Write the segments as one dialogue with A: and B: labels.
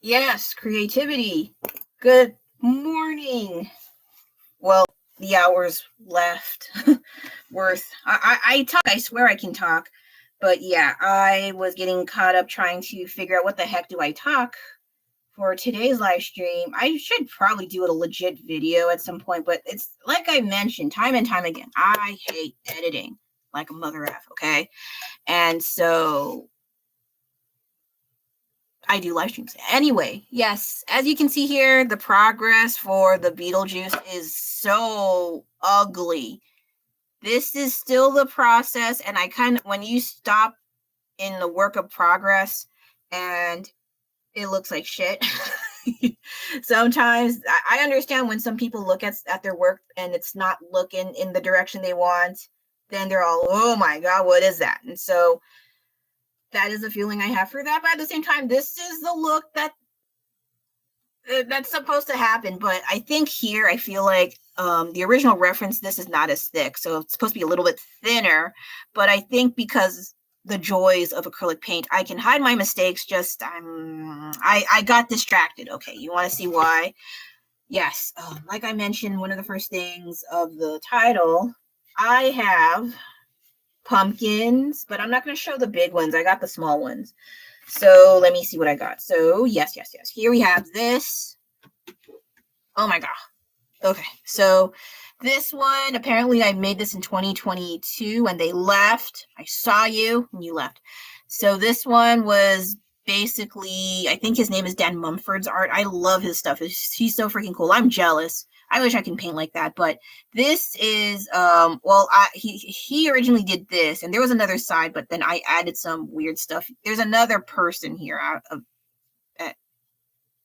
A: Yes, creativity. Good morning. Well, the hours left worth. I talk. I swear I can talk. But yeah, I was getting caught up trying to figure out what the heck do I talk for today's live stream. I should probably do a legit video at some point, but it's like I mentioned time and time again. I hate editing like a mother F, okay? And so I do live streams. Anyway, yes, as you can see here, the progress for the Beetlejuice is so ugly. This is still the process, and I kind of, when you stop in the work of progress and it looks like shit. Sometimes I understand when some people look at their work and it's not looking in the direction they want, then they're all, oh my God, what is that? And so that is a feeling I have for that. But at the same time, this is the look that's supposed to happen. But I think here I feel like the original reference, this is not as thick, so it's supposed to be a little bit thinner. But I think because the joys of acrylic paint, I can hide my mistakes. Just I got distracted. Okay, you want to see why? Yes, like I mentioned, one of the first things of the title, I have pumpkins, but I'm not going to show the big ones. I got the small ones. So let me see what I got. So yes. Here we have this. Oh my God. Okay. So this one, apparently I made this in 2022 and they left. I saw you and you left. So this one was basically, I think his name is Dan Mumford's art. I love his stuff. He's so freaking cool. I'm jealous. I wish I can paint like that, but this is he originally did this, and there was another side, but then I added some weird stuff. There's another person here.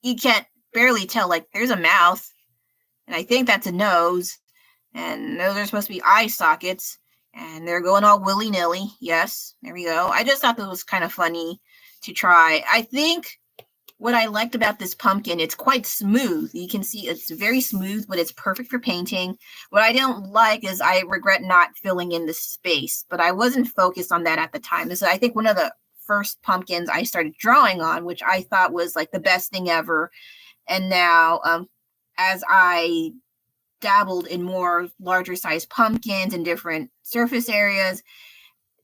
A: You can't barely tell. Like there's a mouth, and I think that's a nose, and those are supposed to be eye sockets, and they're going all willy nilly. Yes, there we go. I just thought that was kind of funny to try. I think what I liked about this pumpkin, it's quite smooth. You can see it's very smooth, but it's perfect for painting. What I don't like is I regret not filling in the space, but I wasn't focused on that at the time. This is, I think, one of the first pumpkins I started drawing on, which I thought was like the best thing ever. And now, as I dabbled in more larger size pumpkins in different surface areas,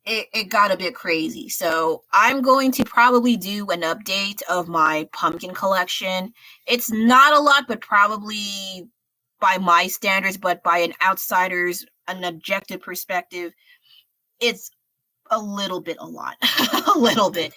A: it got a bit crazy. So I'm going to probably do an update of my pumpkin collection. It's not a lot, but probably by my standards, but by an outsider's, an objective perspective, it's a little bit a lot. A little bit.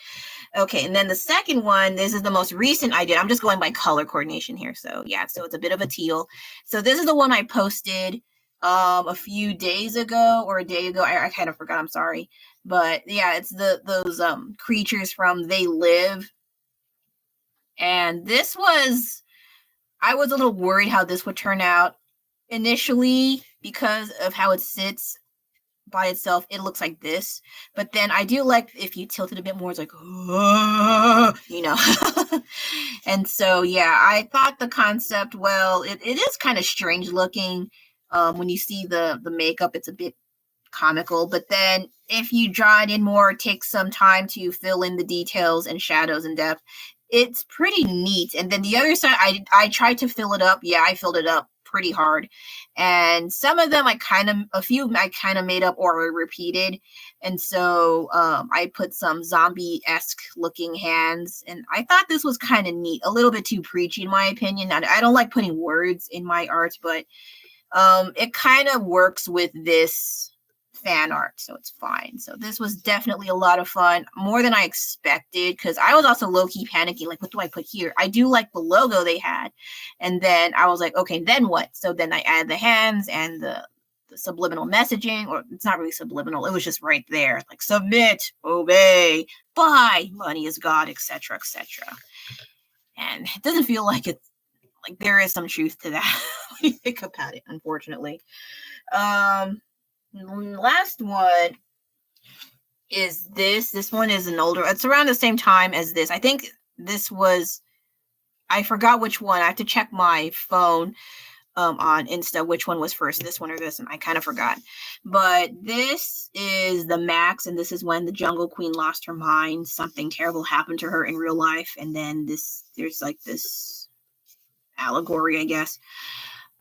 A: Okay, and then the second one, this is the most recent I did. I'm just going by color coordination here. So yeah, so it's a bit of a teal. So this is the one I posted a few days ago or a day ago. I kind of forgot, I'm sorry. But yeah, it's those creatures from They Live. And this was, I was a little worried how this would turn out initially because of how it sits by itself. It looks like this, but then I do like if you tilt it a bit more, it's like, you know. And so yeah, I thought the concept, well, it is kind of strange looking. When you see the makeup, it's a bit comical, but then if you draw it in more, take some time to fill in the details and shadows and depth, it's pretty neat. And then the other side, I tried to fill it up. Yeah, I filled it up pretty hard, and some of them a few I kind of made up or repeated, and so I put some zombie-esque looking hands, and I thought this was kind of neat. A little bit too preachy in my opinion. I don't like putting words in my art, but it kind of works with this fan art, so it's fine. So this was definitely a lot of fun, more than I expected, because I was also low-key panicking, like, what do I put here? I do like the logo they had, and then I was like, okay, then what? So then I added the hands and the subliminal messaging, or it's not really subliminal, it was just right there, like submit, obey, buy, money is God, etc., etc. And it doesn't feel like it's like there is some truth to that when you think about it, unfortunately. Last one is this. This one is an older, it's around the same time as this. I think this was, I forgot which one. I have to check my phone. on Insta which one was first, this one or this one. I kind of forgot. But this is the Max, and this is when the Jungle Queen lost her mind. Something terrible happened to her in real life, and then there's like this allegory, I guess.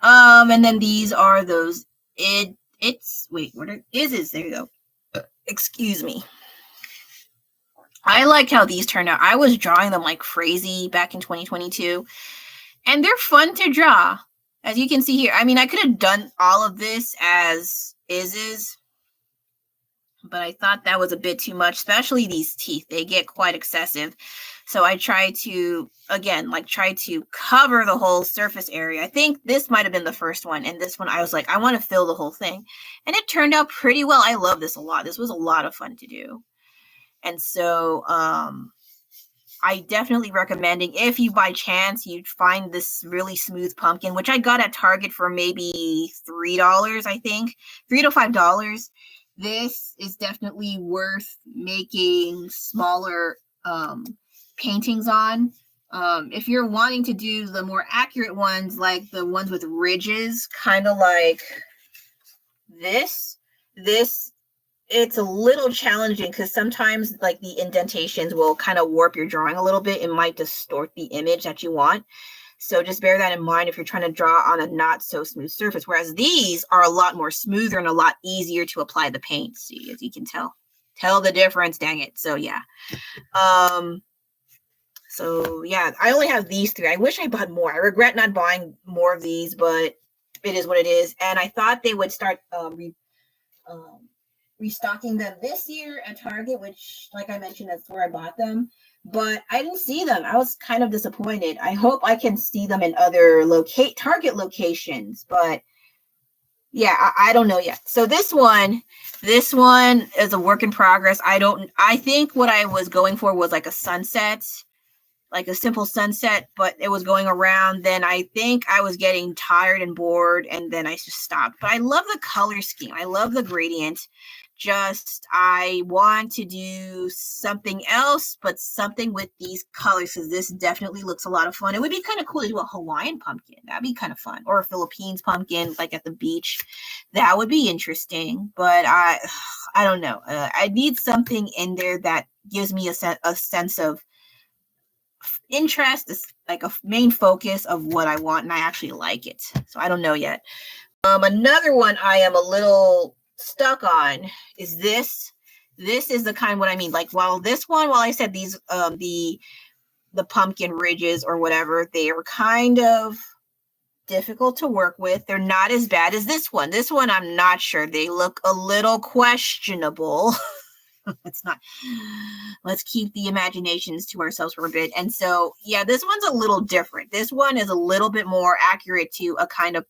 A: And then these are those wait, what are is there you go. Excuse me. I like how these turned out. I was drawing them like crazy back in 2022, and they're fun to draw. As you can see here, I mean, I could have done all of this as is, but I thought that was a bit too much, especially these teeth. They get quite excessive. So I tried to, again, like try to cover the whole surface area. I think this might have been the first one. And this one, I was like, I want to fill the whole thing. And it turned out pretty well. I love this a lot. This was a lot of fun to do. And so, I definitely recommending, if you by chance you find this really smooth pumpkin, which I got at Target for maybe $3, I think, $3 to $5. This is definitely worth making smaller paintings on. If you're wanting to do the more accurate ones, like the ones with ridges, kind of like this, it's a little challenging because sometimes like the indentations will kind of warp your drawing a little bit. It might distort the image that you want. So just bear that in mind if you're trying to draw on a not so smooth surface. Whereas these are a lot more smoother and a lot easier to apply the paint. See, as you can tell the difference, dang it. So yeah. So yeah, I only have these 3. I wish I bought more. I regret not buying more of these, but it is what it is. And I thought they would start restocking them this year at Target, which, like I mentioned, that's where I bought them. But I didn't see them. I was kind of disappointed. I hope I can see them in other Target locations. But yeah, I don't know yet. So this one is a work in progress. I think what I was going for was like a sunset, like a simple sunset, but it was going around. Then I think I was getting tired and bored, and then I just stopped. But I love the color scheme. I love the gradient. Just, I want to do something else, but something with these colors, because this definitely looks a lot of fun. It would be kind of cool to do a Hawaiian pumpkin. That'd be kind of fun. Or a Philippines pumpkin, like at the beach. That would be interesting. But I don't know. I need something in there that gives me a sense of interest, is like a main focus of what I want, and I actually like it. So I don't know yet. Another one I am a little stuck on is this. This is the kind, what I mean, like while I said these the pumpkin ridges or whatever, they are kind of difficult to work with. They're not as bad as this one. This one, I'm not sure. They look a little questionable. Let's keep the imaginations to ourselves for a bit. And so, yeah, this one's a little different. This one is a little bit more accurate to a kind of,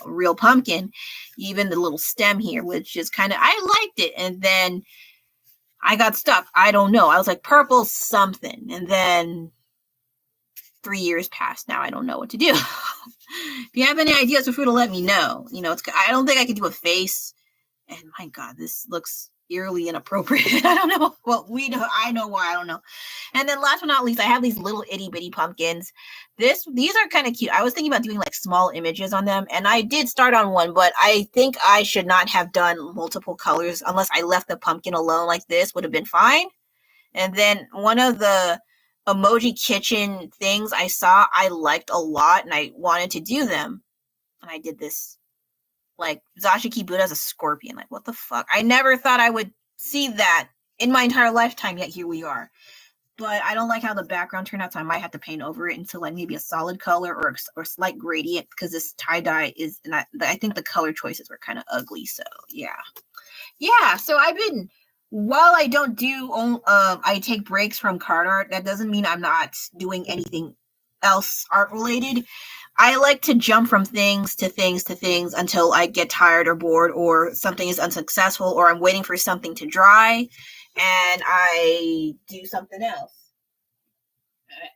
A: real pumpkin. Even the little stem here, which is kind of, I liked it. And then I got stuck. I don't know. I was like, purple something. And then 3 years passed. Now I don't know what to do. If you have any ideas for food, let me know. I don't think I could do a face. And my God, this looks eerily inappropriate. I don't know. Well, I know why. I don't know. And then last but not least, I have these little itty bitty pumpkins. These are kind of cute. I was thinking about doing like small images on them, and I did start on one, but I think I should not have done multiple colors unless I left the pumpkin alone. Like this would have been fine. And then one of the emoji kitchen things I saw, I liked a lot, and I wanted to do them. And I did this. Like, Zashiki Buddha as a scorpion. Like, what the fuck? I never thought I would see that in my entire lifetime, yet here we are. But I don't like how the background turned out, so I might have to paint over it into, like, maybe a solid color or slight gradient, because this tie-dye is, and I think the color choices were kind of ugly, so, yeah. Yeah, so while I don't do, I take breaks from card art, that doesn't mean I'm not doing anything else art-related. I like to jump from things to things to things until I get tired or bored, or something is unsuccessful, or I'm waiting for something to dry and I do something else.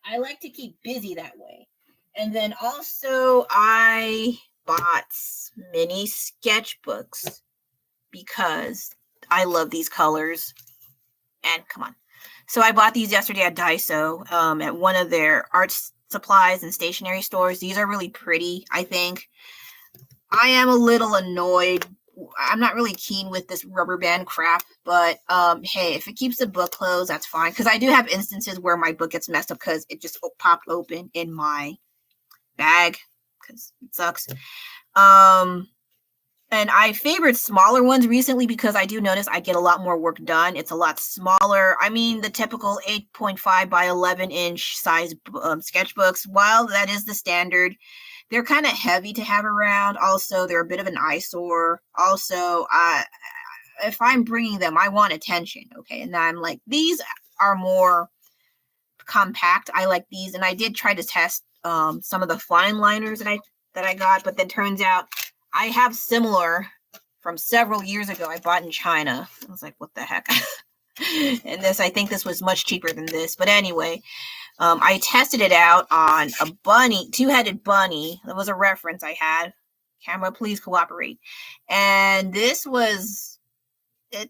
A: I like to keep busy that way. And then also I bought mini sketchbooks because I love these colors. And come on. So I bought these yesterday at Daiso, at one of their art supplies and stationery stores. These are really pretty, I think. I am a little annoyed. I'm not really keen with this rubber band crap, but hey, if it keeps the book closed, that's fine. Because I do have instances where my book gets messed up because it just popped open in my bag, because it sucks. And I favored smaller ones recently because I do notice I get a lot more work done. It's a lot smaller. I mean, the typical 8.5 by 11 inch size sketchbooks, while that is the standard, they're kind of heavy to have around. Also, they're a bit of an eyesore. Also, if I'm bringing them, I want attention. Okay. And I'm like, these are more compact. I like these. And I did try to test some of the fine liners that I got, but then turns out I have similar from several years ago I bought in China. I was like, what the heck? And I think this was much cheaper than this. But anyway, I tested it out on a bunny, two-headed bunny. That was a reference I had. Camera, please cooperate. And it's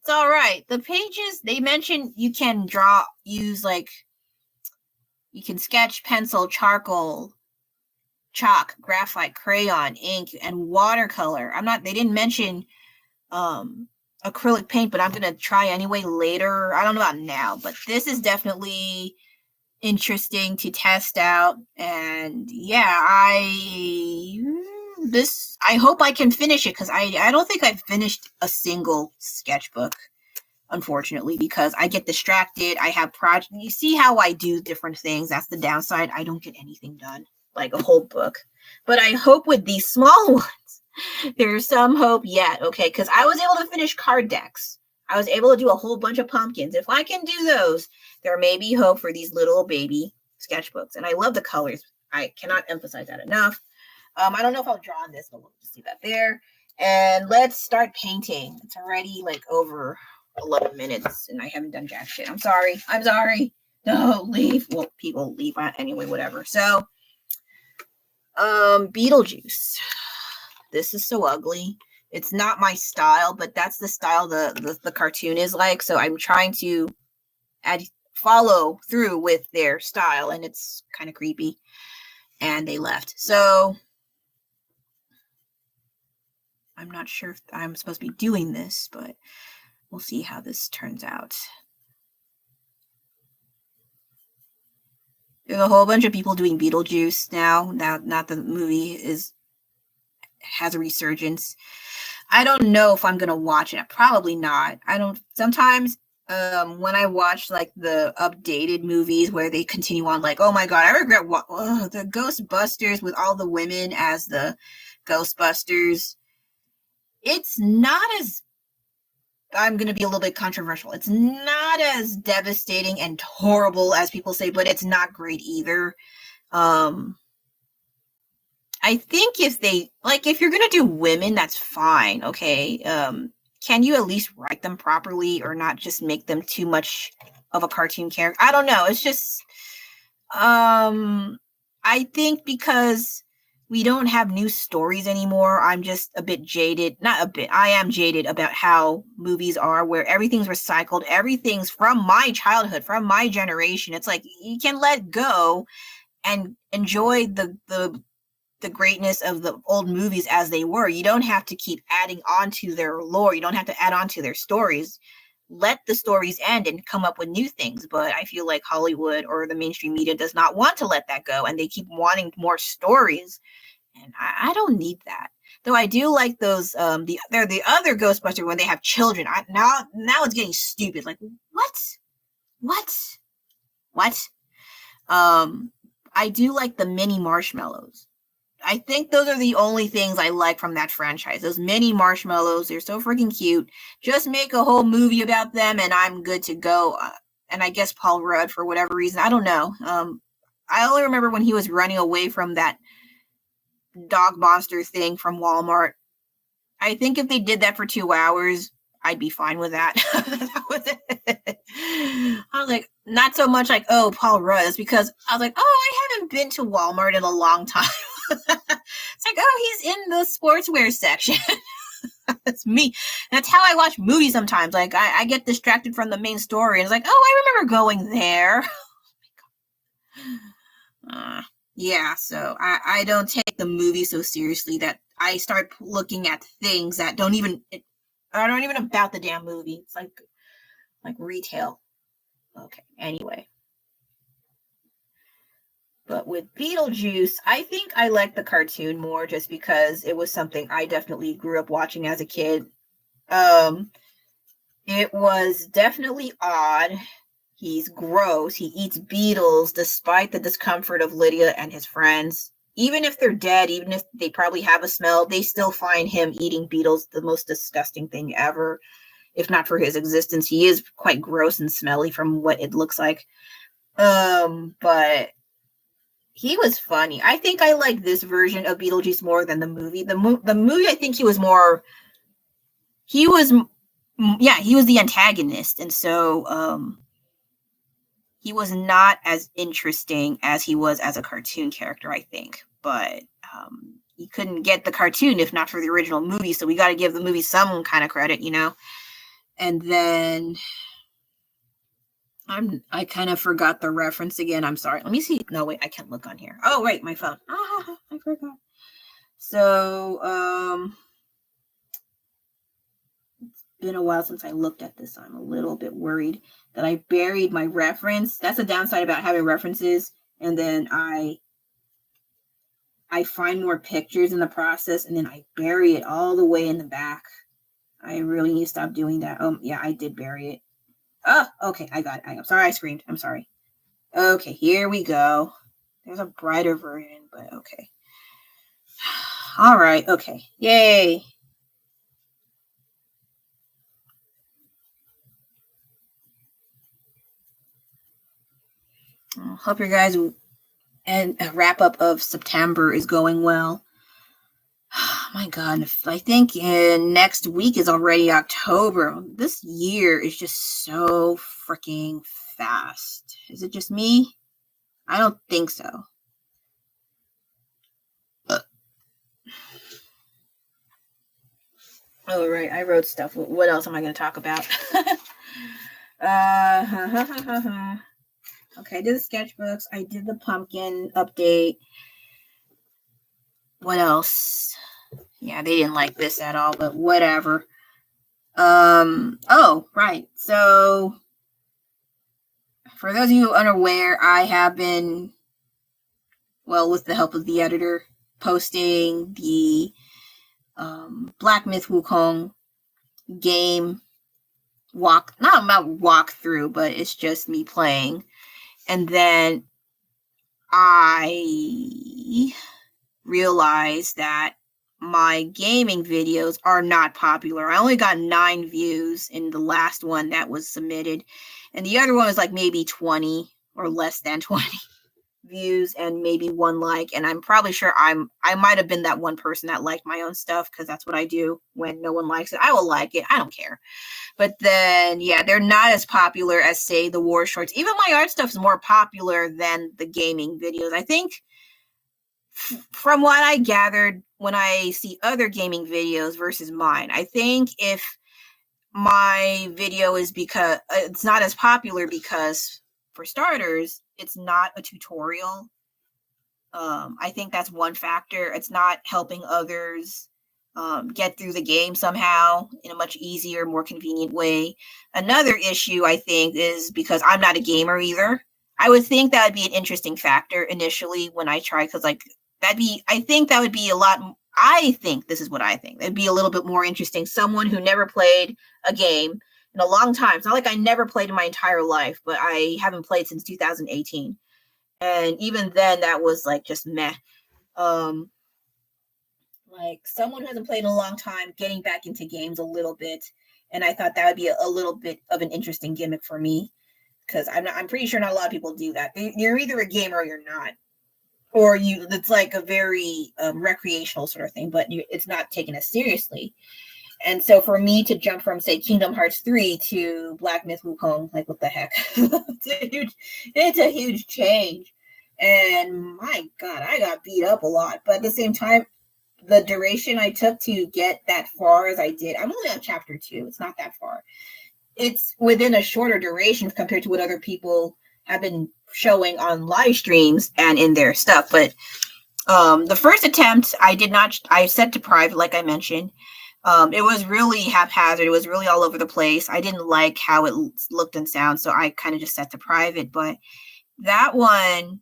A: all right. The pages, they mentioned you can use you can sketch, pencil, charcoal, chalk, graphite, crayon, ink, and watercolor. They didn't mention acrylic paint, but I'm going to try anyway later. I don't know about now, but this is definitely interesting to test out. And yeah, I hope I can finish it, because I don't think I've finished a single sketchbook, unfortunately, because I get distracted. I have projects. You see how I do different things. That's the downside. I don't get anything done, like a whole book. But I hope with these small ones, there's some hope yet, okay? Because I was able to finish card decks. I was able to do a whole bunch of pumpkins. If I can do those, there may be hope for these little baby sketchbooks. And I love the colors. I cannot emphasize that enough. I don't know if I'll draw on this, but we'll just leave that there. And let's start painting. It's already like over 11 minutes and I haven't done jack shit. I'm sorry. No, leave. Well, people leave anyway, whatever. So, Beetlejuice. This is so ugly. It's not my style, but that's the style the cartoon is like. So I'm trying to follow through with their style, and it's kind of creepy. And they left. So I'm not sure if I'm supposed to be doing this, but we'll see how this turns out. There's a whole bunch of people doing Beetlejuice now. Not the movie has a resurgence. I don't know if I'm gonna watch it. Probably not. Sometimes when I watch like the updated movies where they continue on, like, oh my god, I regret the Ghostbusters with all the women as the Ghostbusters. It's not as, I'm going to be a little bit controversial. It's not as devastating and horrible as people say, but it's not great either. I think if you're going to do women, that's fine. Okay. Can you at least write them properly or not just make them too much of a cartoon character? I don't know. It's just, I think because we don't have new stories anymore, I'm just a bit jaded. Not a bit. I am jaded about how movies are, where everything's recycled. Everything's from my childhood, from my generation. It's like you can let go and enjoy the greatness of the old movies as they were. You don't have to keep adding on to their lore. You don't have to add on to their stories. Let the stories end and come up with new things. But I feel like Hollywood or the mainstream media does not want to let that go, and they keep wanting more stories. And I don't need that. Though I do like those, they're the other Ghostbusters when they have children. Now it's getting stupid. Like, what? I do like the mini marshmallows. I think those are the only things I like from that franchise. Those mini marshmallows, they're so freaking cute. Just make a whole movie about them and I'm good to go. And I guess Paul Rudd, for whatever reason, I don't know. I only remember when he was running away from that dog monster thing from Walmart. I think if they did that for 2 hours, I'd be fine with that. That was it. I was like, not so much like, oh, Paul Rudd. It's because I was like, oh, I haven't been to Walmart in a long time. It's like, oh, he's in the sportswear section. That's me. That's how I watch movies sometimes. Like, I get distracted from the main story. And it's like, oh, I remember going there. Oh my God. Yeah, so I don't take the movie so seriously that I start looking at things that don't even aren't even about the damn movie. It's like retail. Okay, anyway. But with Beetlejuice, I think I like the cartoon more just because it was something I definitely grew up watching as a kid. Um, it was definitely odd. He's gross. He eats beetles despite the discomfort of Lydia and his friends. Even if they're dead, even if they probably have a smell, they still find him eating beetles the most disgusting thing ever. If not for his existence, he is quite gross and smelly from what it looks like. But he was funny. I think I like this version of Beetlejuice more than the movie. The movie, I think he was he was the antagonist, and so he was not as interesting as he was as a cartoon character, I think. But he couldn't get the cartoon if not for the original movie, so we got to give the movie some kind of credit, you know. And then I kind of forgot the reference again. I'm sorry. Let me see. No, wait, I can't look on here. Oh, wait, my phone. I forgot. So, it's been a while since I looked at this. I'm a little bit worried that I buried my reference. That's the downside about having references. And then I find more pictures in the process, and then I bury it all the way in the back. I really need to stop doing that. Oh, yeah, I did bury it. Oh, okay, I got it. I'm sorry I screamed. I'm sorry. Okay, here we go. There's a brighter version, but okay. All right, okay. Yay. Hope your guys and a wrap up of September is going well. My God, I think next week is already October. This year is just so freaking fast. Is it just me? I don't think so. Oh, right. I wrote stuff. What else am I going to talk about? Okay, I did the sketchbooks. I did the pumpkin update. What else? Yeah, they didn't like this at all, but whatever. Oh, right. So, for those of you unaware, I have been, well, with the help of the editor, posting the Black Myth Wukong game not walk through, but it's just me playing. And then I realized that my gaming videos are not popular. I only got 9 views in the last one that was submitted, and the other one was like maybe 20 or less than 20 views and maybe 1 like. And I'm probably sure I might have been that one person that liked my own stuff, because that's what I do when no one likes it. I will like it. I don't care. But then, yeah, they're not as popular as, say, the war shorts. Even my art stuff is more popular than the gaming videos. I think from what I gathered when I see other gaming videos versus mine, I think if my video is because it's not as popular because, for starters, it's not a tutorial. I think that's one factor. It's not helping others get through the game somehow in a much easier, more convenient way. Another issue, I think, is because I'm not a gamer either. I would think that would be an interesting factor initially when I try, because I think that would be a lot. I think this is what I think. It'd be a little bit more interesting. Someone who never played a game in a long time. It's not like I never played in my entire life, but I haven't played since 2018. And even then, that was like just meh. Like someone who hasn't played in a long time, getting back into games a little bit. And I thought that would be a little bit of an interesting gimmick for me, because I'm pretty sure not a lot of people do that. You're either a gamer or you're not. Or it's like a very recreational sort of thing, but it's not taken as seriously. And so for me to jump from, say, Kingdom Hearts 3 to Black Myth Wukong, like, what the heck? It's a huge change. And my God, I got beat up a lot. But at the same time, the duration I took to get that far as I did, I'm only on chapter 2. It's not that far. It's within a shorter duration compared to what other people have been showing on live streams and in their stuff. But the first attempt, I set to private, like I mentioned. It was really haphazard. It was really all over the place. I didn't like how it looked and sound, so I kind of just set to private. But that one,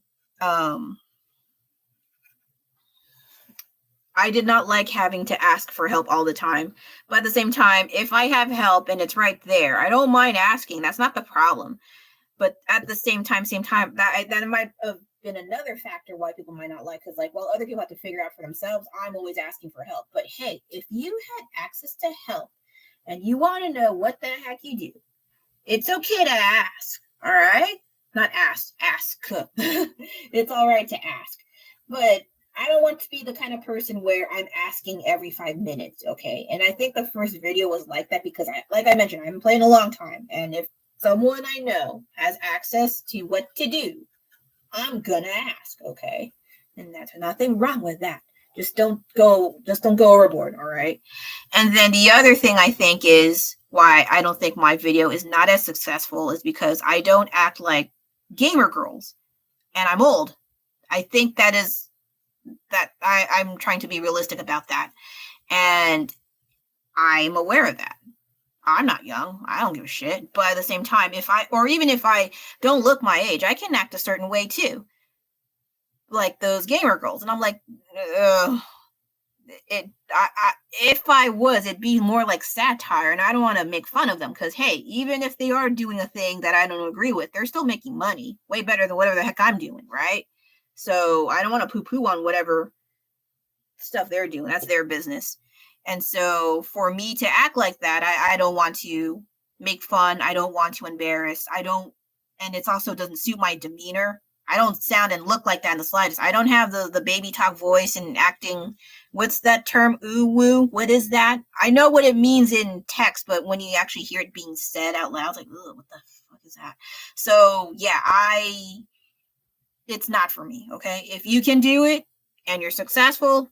A: I did not like having to ask for help all the time. But at the same time, if I have help and it's right there, I don't mind asking. That's not the problem. But at the same time, that might have been another factor why people might not like, because, like, well, other people have to figure out for themselves. I'm always asking for help. But hey, if you had access to help and you want to know what the heck you do, it's okay to ask. All right? Not ask. It's all right to ask. But I don't want to be the kind of person where I'm asking every 5 minutes, okay? And I think the first video was like that because, like I mentioned, I've been playing a long time. And if someone I know has access to what to do, I'm gonna ask, okay? And there's nothing wrong with that. Just don't go overboard, all right? And then the other thing I think is why I don't think my video is not as successful is because I don't act like gamer girls. And I'm old. I think that I'm trying to be realistic about that. And I'm aware of that. I'm not young. I don't give a shit. But at the same time, if I don't look my age, I can act a certain way too. Like those gamer girls. And I'm like, if I was, it'd be more like satire. And I don't want to make fun of them because, hey, even if they are doing a thing that I don't agree with, they're still making money way better than whatever the heck I'm doing, right? So I don't want to poo-poo on whatever stuff they're doing. That's their business. And so for me to act like that, I don't want to make fun. I don't want to embarrass. And it also doesn't suit my demeanor. I don't sound and look like that in the slightest. I don't have the baby talk voice and acting. What's that term? Ooh woo. What is that? I know what it means in text, but when you actually hear it being said out loud, it's like, ugh, what the fuck is that? So yeah, it's not for me. Okay. If you can do it and you're successful,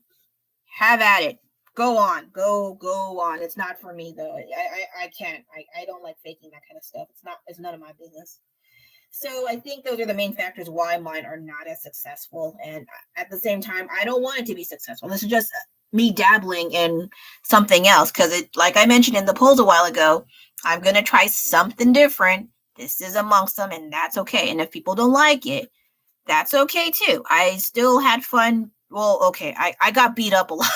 A: have at it. Go on. Go on. It's not for me though. I can't. I don't like faking that kind of stuff. It's none of my business. So I think those are the main factors why mine are not as successful. And at the same time, I don't want it to be successful. This is just me dabbling in something else. Because like I mentioned in the polls a while ago, I'm going to try something different. This is amongst them, and that's okay. And if people don't like it, that's okay too. I still had fun. Well, okay, I got beat up a lot.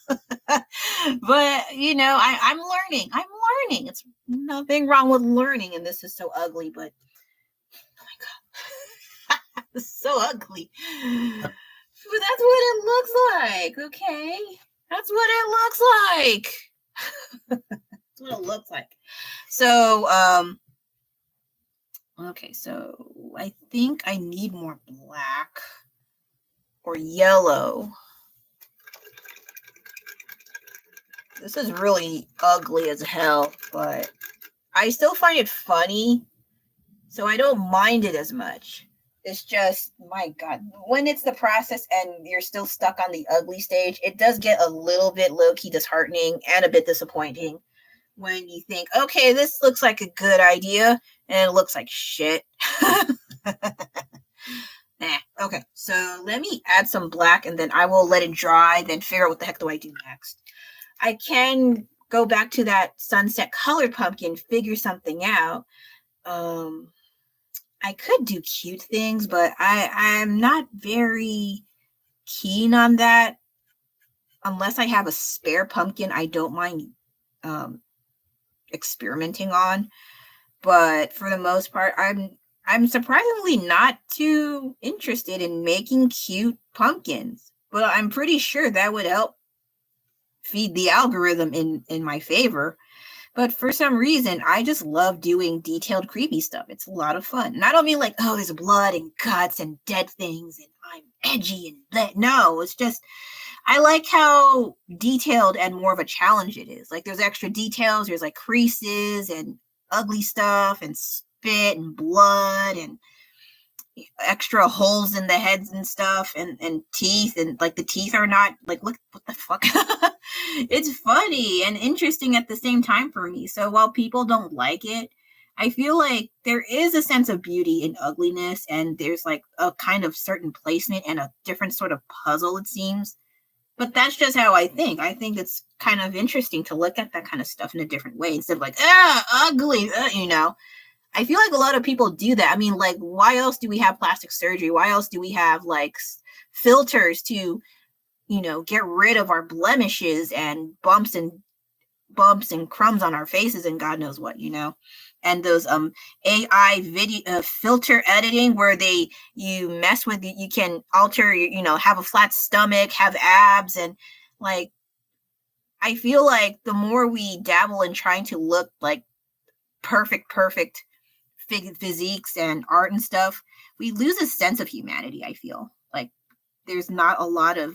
A: But, I'm learning. It's nothing wrong with learning. And this is so ugly, but oh my God. This is so ugly. But that's what it looks like, okay? That's what it looks like. That's what it looks like. So, okay, so I think I need more black or yellow. This is really ugly as hell, but I still find it funny, so I don't mind it as much. It's just, my God, when it's the process and you're still stuck on the ugly stage, it does get a little bit low-key disheartening and a bit disappointing when you think, okay, this looks like a good idea, and it looks like shit. Okay, so let me add some black, and then I will let it dry, then figure out what the heck do I do next. I can go back to that sunset colored pumpkin, figure something out. I could do cute things, but I'm not very keen on that. Unless I have a spare pumpkin, I don't mind experimenting on. But for the most part, I'm surprisingly not too interested in making cute pumpkins. But I'm pretty sure that would help feed the algorithm in my favor. But for some reason, I just love doing detailed, creepy stuff. It's a lot of fun. And I don't mean like, oh, there's blood and guts and dead things and I'm edgy and that. No, it's just, I like how detailed and more of a challenge it is. Like there's extra details. There's like creases and ugly stuff and spit and blood and extra holes in the heads and stuff and teeth, and like the teeth are not like, look, what the fuck. It's funny and interesting at the same time for me. So while people don't like it, I feel like there is a sense of beauty in ugliness, and there's like a kind of certain placement and a different sort of puzzle, it seems. But that's just how I think. I think it's kind of interesting to look at that kind of stuff in a different way instead of like, ugly, I feel like a lot of people do that. I mean, like, why else do we have plastic surgery? Why else do we have like filters to, get rid of our blemishes and bumps and crumbs on our faces and God knows what, and those AI video filter editing where you mess with you can alter have a flat stomach, have abs, and like I feel like the more we dabble in trying to look like perfect physiques and art and stuff, we lose a sense of humanity. I feel like there's not a lot of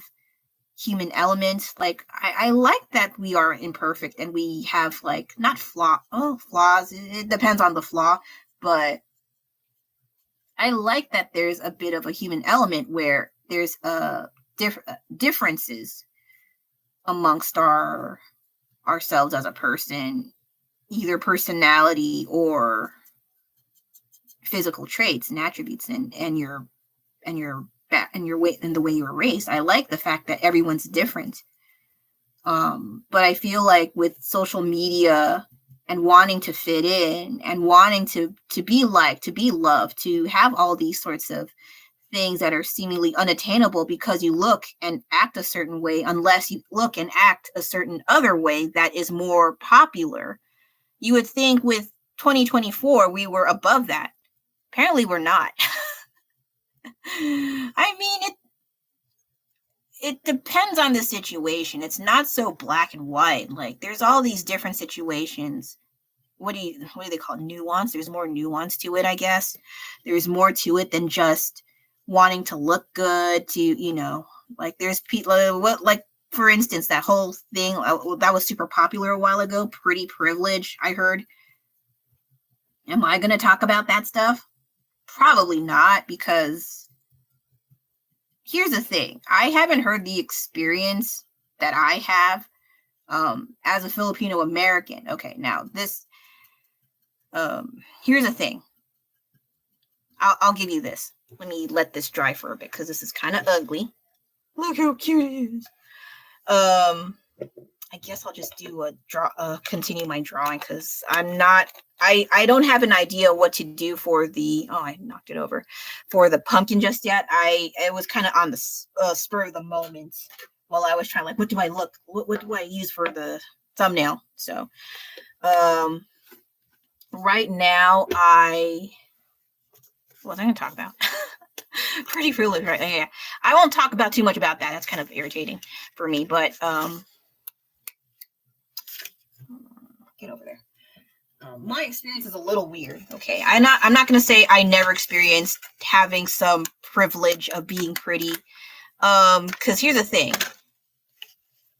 A: human element. Like I like that we are imperfect and we have like not flaws. It depends on the flaw, but I like that there's a bit of a human element where there's differences amongst ourselves as a person, either personality or physical traits and attributes and your way and the way you were raised. I like the fact that everyone's different. But I feel like with social media and wanting to fit in and wanting to be liked, to be loved, to have all these sorts of things that are seemingly unattainable because you look and act a certain way, unless you look and act a certain other way that is more popular. You would think with 2024 we were above that. Apparently we're not. I mean, it depends on the situation. It's not so black and white. Like there's all these different situations. What do they call nuance? There's more nuance to it, I guess. There's more to it than just wanting to look good to, like there's people for instance, that whole thing that was super popular a while ago, pretty privilege, I heard. Am I going to talk about that stuff? Probably not, because here's the thing. I haven't heard the experience that I have as a Filipino American. Okay, now this, here's the thing. I'll give you this. Let me let this dry for a bit because this is kind of ugly. Look how cute it is. I guess I'll just do continue my drawing because I don't have an idea what to do for I knocked it over, for the pumpkin just yet. It was kind of on the spur of the moment while I was trying, like, what do I use for the thumbnail? So, right now what was I going to talk about? Pretty foolish, right? Yeah. I won't talk about too much about that. That's kind of irritating for me, but get over there. My experience is a little weird. Okay, I'm not going to say I never experienced having some privilege of being pretty. Because here's the thing.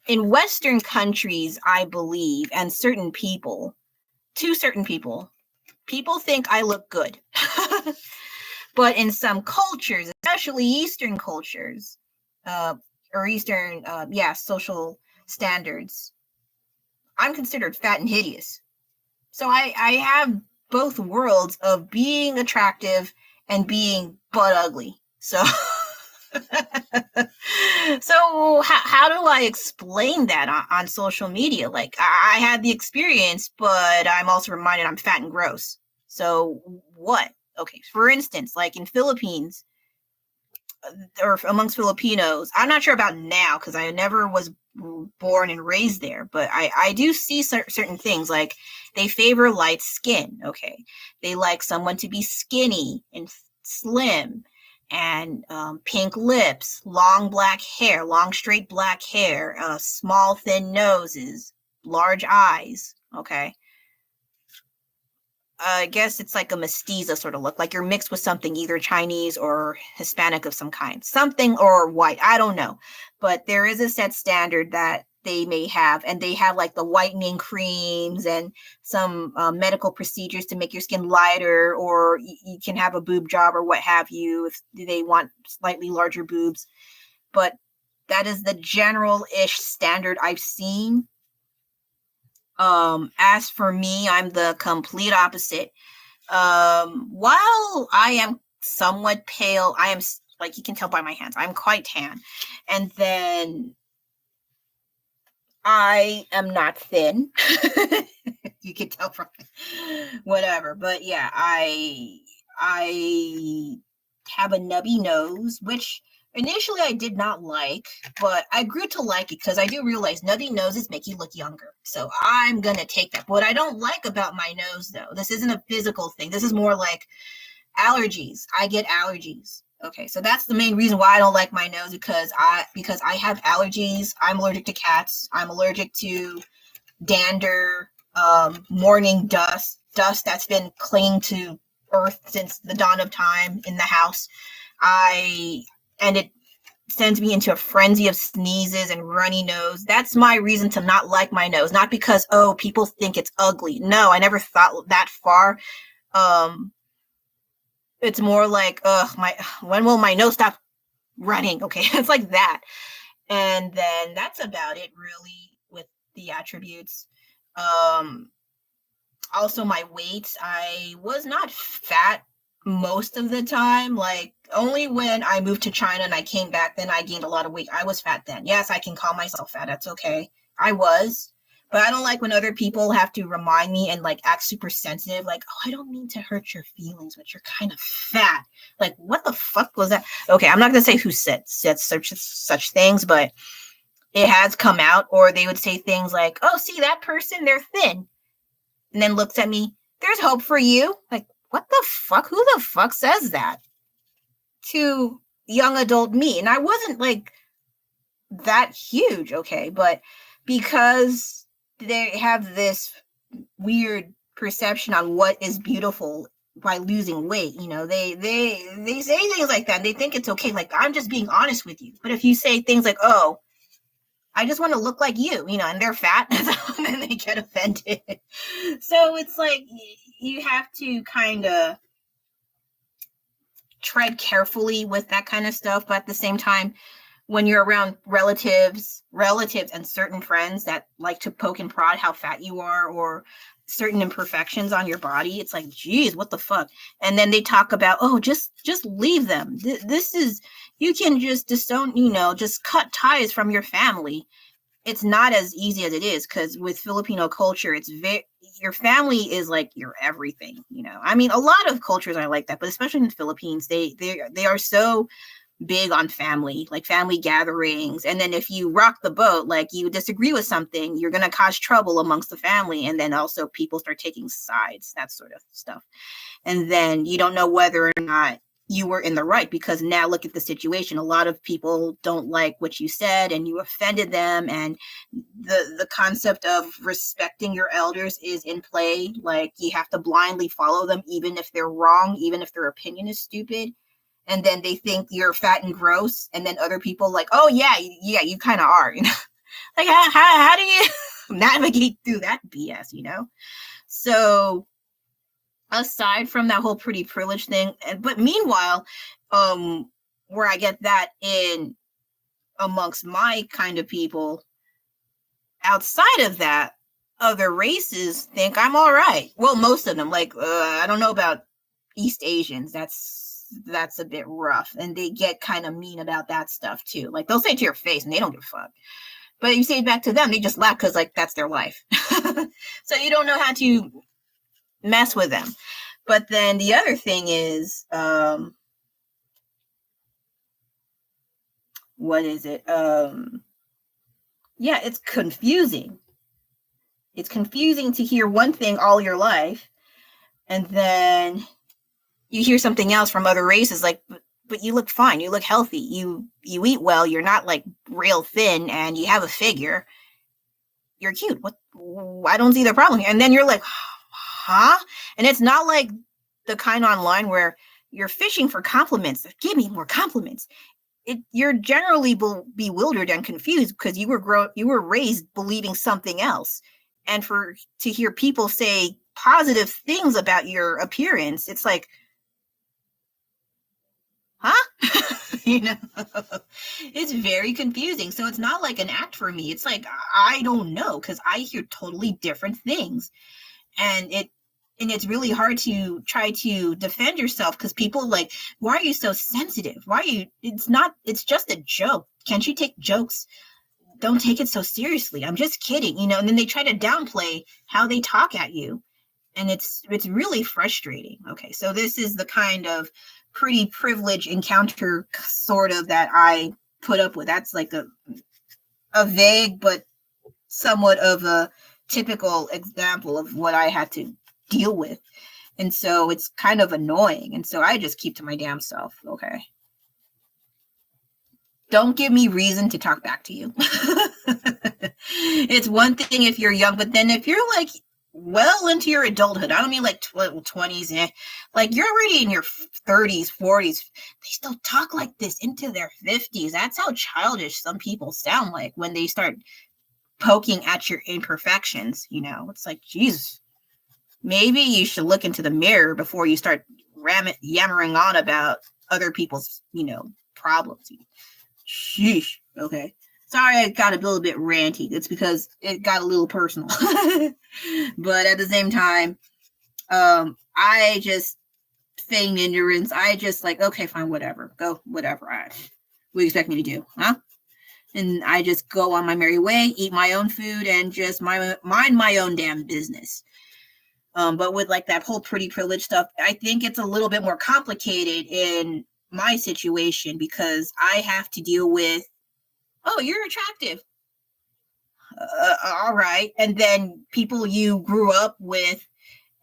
A: In Western countries, I believe, and to certain people think I look good. But in some cultures, especially Eastern cultures, or Eastern, social standards, I'm considered fat and hideous. So I have both worlds of being attractive and being butt ugly. So, so how do I explain that on social media? Like, I had the experience, but I'm also reminded I'm fat and gross. So what? Okay, for instance, like in Philippines, or amongst Filipinos, I'm not sure about now because I never was born and raised there, but I do see certain things, like they favor light skin. Okay, they like someone to be skinny and slim and pink lips, long straight black hair, small thin noses, large eyes. Okay, I guess it's like a mestiza sort of look, like you're mixed with something, either Chinese or Hispanic of some kind, something, or white. I don't know. But there is a set standard that they may have, and they have like the whitening creams and some medical procedures to make your skin lighter, or you can have a boob job or what have you if they want slightly larger boobs. But that is the general-ish standard I've seen. As for me, I'm the complete opposite. While I am somewhat pale, I am, like, you can tell by my hands, I'm quite tan. And then I am not thin. You can tell from whatever. But yeah, I have a nubby nose, which initially I did not like, but I grew to like it because I do realize nubby noses make you look younger. So I'm gonna take that. What I don't like about my nose, though, this isn't a physical thing. This is more like allergies. I get allergies. Okay, so that's the main reason why I don't like my nose, because I have allergies. I'm allergic to cats. I'm allergic to dander, morning dust that's been clinging to earth since the dawn of time in the house. And it sends me into a frenzy of sneezes and runny nose. That's my reason to not like my nose. Not because, oh, people think it's ugly. No, I never thought that far. It's more like, when will my nose stop running? Okay, it's like that. And then that's about it, really, with the attributes. Also, my weight, I was not fat most of the time. Like, only when I moved to China and I came back, then I gained a lot of weight. I was fat then. Yes, I can call myself fat. That's okay. I was. But I don't like when other people have to remind me and, like, act super sensitive. Like, oh, I don't mean to hurt your feelings, but you're kind of fat. Like, what the fuck was that? Okay, I'm not going to say who said such things, but it has come out. Or they would say things like, oh, see that person? They're thin. And then looks at me, there's hope for you. Like, what the fuck? Who the fuck says that to young adult me? And I wasn't, like, that huge, okay? But because they have this weird perception on what is beautiful by losing weight, you know, they say things like that. And they think it's okay. Like, I'm just being honest with you. But if you say things like, oh, I just want to look like you, and they're fat, and then they get offended. So it's like, you have to kind of tread carefully with that kind of stuff. But at the same time, when you're around relatives and certain friends that like to poke and prod how fat you are or certain imperfections on your body, it's like, geez, what the fuck? And then they talk about, oh, just leave them. This is, you can just disown, just cut ties from your family. It's not as easy as it is, because with Filipino culture, it's your family is like your everything. I mean, a lot of cultures are like that, but especially in the Philippines, they are so big on family, like family gatherings. And then if you rock the boat, like you disagree with something, you're going to cause trouble amongst the family. And then also people start taking sides, that sort of stuff. And then you don't know whether or not you were in the right, because now look at the situation. A lot of people don't like what you said and you offended them. And the concept of respecting your elders is in play. Like, you have to blindly follow them, even if they're wrong, even if their opinion is stupid. And then they think you're fat and gross. And then other people like, oh yeah, you kind of are, like, how do you navigate through that BS, So aside from that whole pretty privilege thing, but meanwhile, where I get that in amongst my kind of people, outside of that, other races think I'm all right. Well, most of them, like, I don't know about East Asians. That's a bit rough, and they get kind of mean about that stuff too. Like, they'll say it to your face and they don't give a fuck, but you say it back to them, they just laugh because, like, that's their life. So you don't know how to mess with them. But then the other thing is, what is it? Yeah, it's confusing. It's confusing to hear one thing all your life, and then you hear something else from other races, like, but you look fine, you look healthy, you eat well, you're not like real thin, and you have a figure, you're cute. What? I don't see the problem here. And then you're like, huh? And it's not like the kind online where you're fishing for compliments. Give me more compliments. You're generally bewildered and confused because you were raised believing something else. And to hear people say positive things about your appearance, it's like, huh? It's very confusing. So it's not like an act for me. It's like, I don't know, because I hear totally different things. And And it's really hard to try to defend yourself because people like, why are you so sensitive? Why are you, it's just a joke. Can't you take jokes? Don't take it so seriously. I'm just kidding, and then they try to downplay how they talk at you. And it's really frustrating. Okay, so this is the kind of pretty privileged encounter sort of that I put up with. That's like a vague but somewhat of a typical example of what I had to deal with. And so it's kind of annoying. And so I just keep to my damn self. Okay. Don't give me reason to talk back to you. It's one thing if you're young, but then if you're like well into your adulthood, I don't mean like 20s, like you're already in your 30s, 40s, they still talk like this into their 50s. That's how childish some people sound like when they start poking at your imperfections. It's like, Jesus, maybe you should look into the mirror before you start yammering on about other people's, problems. Sheesh. Okay. Sorry, I got a little bit ranty. It's because it got a little personal. But at the same time, I just feigned ignorance. I just like, okay, fine, whatever. Go, whatever. What do you expect me to do? Huh? And I just go on my merry way, eat my own food, and just mind my own damn business. But with like that whole pretty privilege stuff, I think it's a little bit more complicated in my situation because I have to deal with, oh, you're attractive. All right. And then people you grew up with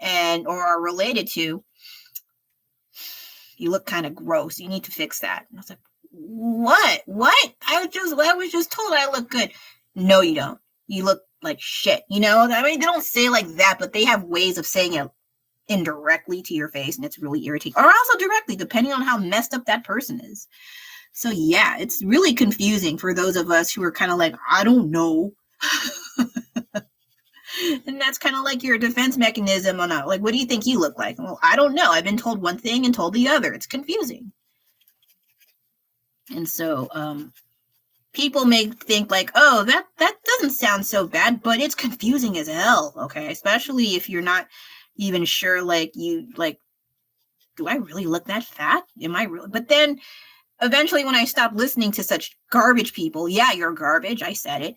A: or are related to, you look kind of gross. You need to fix that. And I was like, what? I was just told I look good. No, you don't. You look like shit. I mean, they don't say it like that, but they have ways of saying it indirectly to your face, and it's really irritating. Or also directly, depending on how messed up that person is. So yeah, it's really confusing for those of us who are kind of like, I don't know. And that's kind of like your defense mechanism on like, what do you think you look like? Well, I don't know. I've been told one thing and told the other. It's confusing. And so people may think like, oh, that doesn't sound so bad, but it's confusing as hell. Okay, especially if you're not even sure, like, do I really look that fat? Am I really? But then eventually when I stopped listening to such garbage people, yeah, you're garbage, I said it,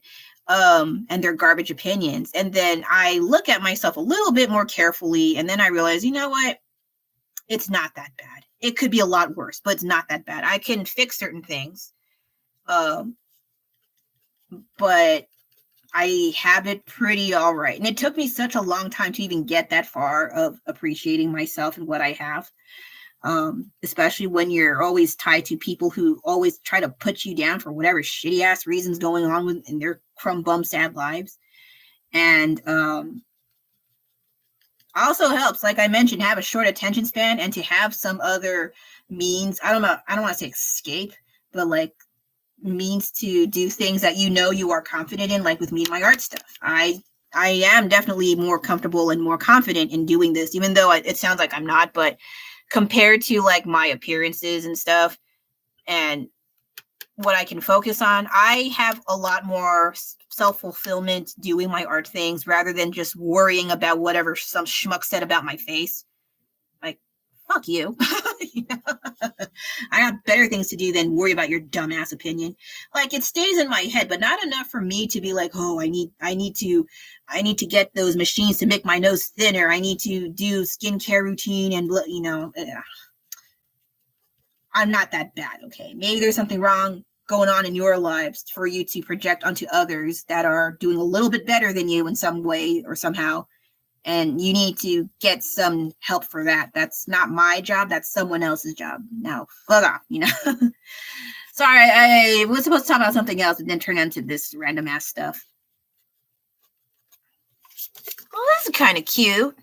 A: and their garbage opinions. And then I look at myself a little bit more carefully, and then I realize, you know what? It's not that bad. It could be a lot worse, but it's not that bad. I can fix certain things. But I have it pretty all right. And it took me such a long time to even get that far of appreciating myself and what I have. Especially when you're always tied to people who always try to put you down for whatever shitty ass reasons going on in their crumb bum sad lives. And also helps, like I mentioned, have a short attention span and to have some other means. I don't want to say escape, but like means to do things that you are confident in, like with me and my art stuff. I am definitely more comfortable and more confident in doing this, even though it sounds like I'm not, but compared to like my appearances and stuff and what I can focus on, I have a lot more self-fulfillment doing my art things rather than just worrying about whatever some schmuck said about my face. Like, fuck you. I have better things to do than worry about your dumbass opinion. Like, it stays in my head, but not enough for me to be like, oh, I need to get those machines to make my nose thinner. I need to do skincare routine and I'm not that bad. Okay. Maybe there's something wrong going on in your lives for you to project onto others that are doing a little bit better than you in some way or somehow. And you need to get some help for that. That's not my job. That's someone else's job. Now, fuck off, Sorry, I was supposed to talk about something else and then turn into this random ass stuff. Well, this is kind of cute.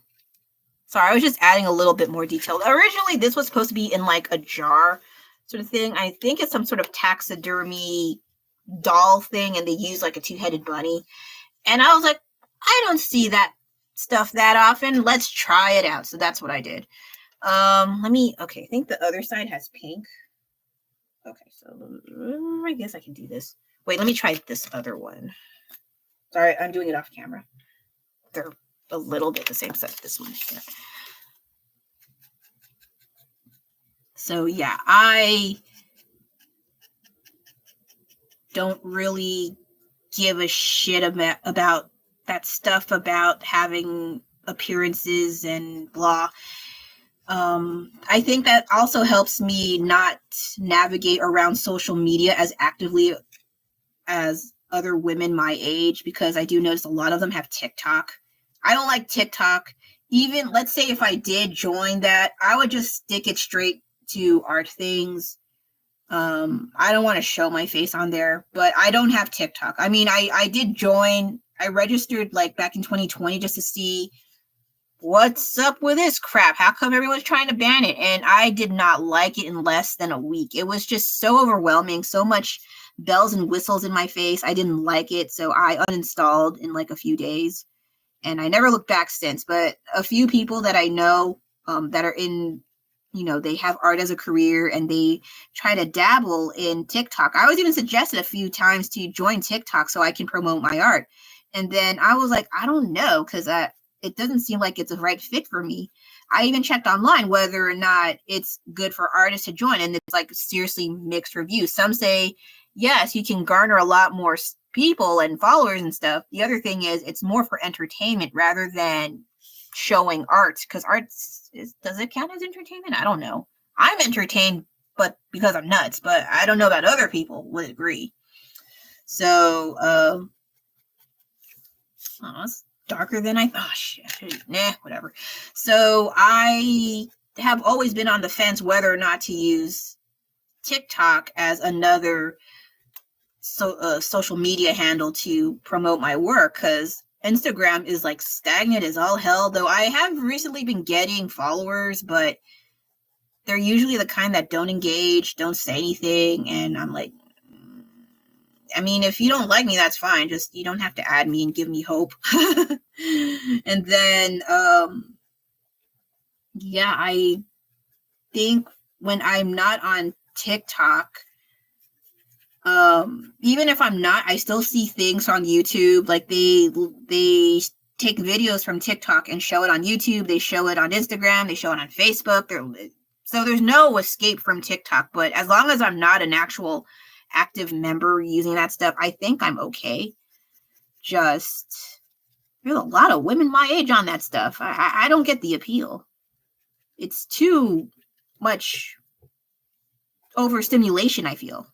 A: Sorry, I was just adding a little bit more detail. Originally, this was supposed to be in like a jar sort of thing. I think it's some sort of taxidermy doll thing, and they use like a two-headed bunny. And I was like, I don't see that stuff that often. Let's try it out. So that's what I did. Okay, I think the other side has pink. Okay, so I guess I can do this. Wait, let me try this other one. Sorry, I'm doing it off camera. They're a little bit the same size. This one. Yeah. So yeah, I don't really give a shit about that stuff about having appearances and blah. I think that also helps me not navigate around social media as actively as other women my age, because I do notice a lot of them have TikTok. I don't like TikTok. Even, let's say if I did join that, I would just stick it straight to art things. I don't want to show my face on there, but I don't have TikTok. I mean, I did join, I registered like back in 2020 just to see what's up with this crap. How come everyone's trying to ban it? And I did not like it in less than a week. It was just so overwhelming, so much bells and whistles in my face. I didn't like it, so I uninstalled in like a few days, and I never looked back since. But a few people that I know that are in, they have art as a career and they try to dabble in TikTok. I was even suggested a few times to join TikTok so I can promote my art. And then I was like, I don't know, because it doesn't seem like it's a right fit for me. I even checked online whether or not it's good for artists to join, and it's like seriously mixed reviews. Some say, yes, you can garner a lot more people and followers and stuff. The other thing is it's more for entertainment rather than showing art, because art does it count as entertainment? I don't know. I'm entertained, but because I'm nuts, but I don't know that other people would agree. So, it's darker than I thought. Oh, shit. Nah, whatever. So I have always been on the fence whether or not to use TikTok as another social media handle to promote my work, because Instagram is like stagnant as all hell. Though I have recently been getting followers, but they're usually the kind that don't engage, don't say anything, and I'm like, I mean, if you don't like me, that's fine. Just, you don't have to add me and give me hope. And then, yeah, I think when I'm not on TikTok, even if I'm not, I still see things on YouTube. Like they take videos from TikTok and show it on YouTube. They show it on Instagram. They show it on Facebook. So there's no escape from TikTok. But as long as I'm not an actual active member using that stuff, I think I'm okay. Just, there's a lot of women my age on that stuff. I don't get the appeal. It's too much overstimulation, I feel.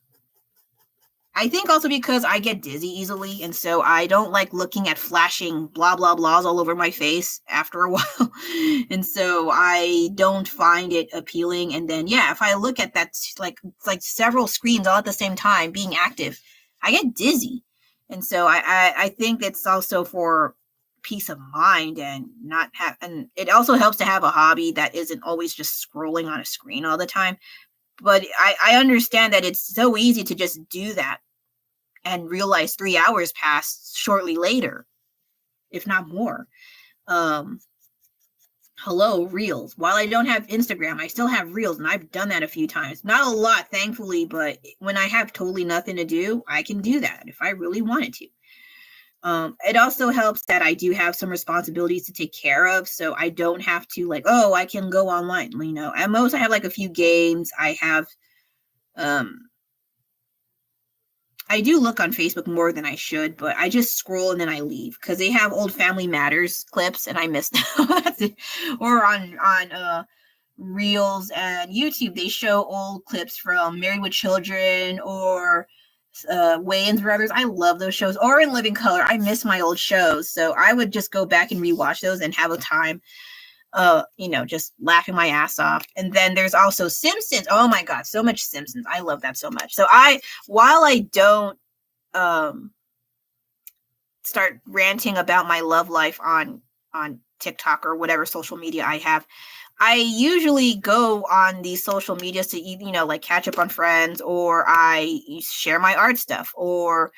A: I think also because I get dizzy easily, and so I don't like looking at flashing blah, blah, blahs all over my face after a while. And so I don't find it appealing. And then, yeah, if I look at that, like several screens all at the same time being active, I get dizzy. And so I think it's also for peace of mind and not have, and it also helps to have a hobby that isn't always just scrolling on a screen all the time. But I understand that it's so easy to just do that and realize 3 hours passed shortly later, if not more. Hello, Reels. While I don't have Instagram, I still have Reels, and I've done that a few times. Not a lot, thankfully, but when I have totally nothing to do, I can do that if I really wanted to. It also helps that I do have some responsibilities to take care of, so I don't have to I can go online. At most I have like a few games. I have, I do look on Facebook more than I should, but I just scroll and then I leave because they have old Family Matters clips and I miss them. That's it. Or on Reels and YouTube, they show old clips from Married with Children or Wayans Brothers. I love those shows. Or In Living Color. I miss my old shows, so I would just go back and rewatch those and have a time. Just laughing my ass off. And then there's also Simpsons. Oh my God, so much Simpsons. I love that so much. So while I don't start ranting about my love life on TikTok or whatever social media I have, I usually go on these social medias to catch up on friends, or I share my art stuff, or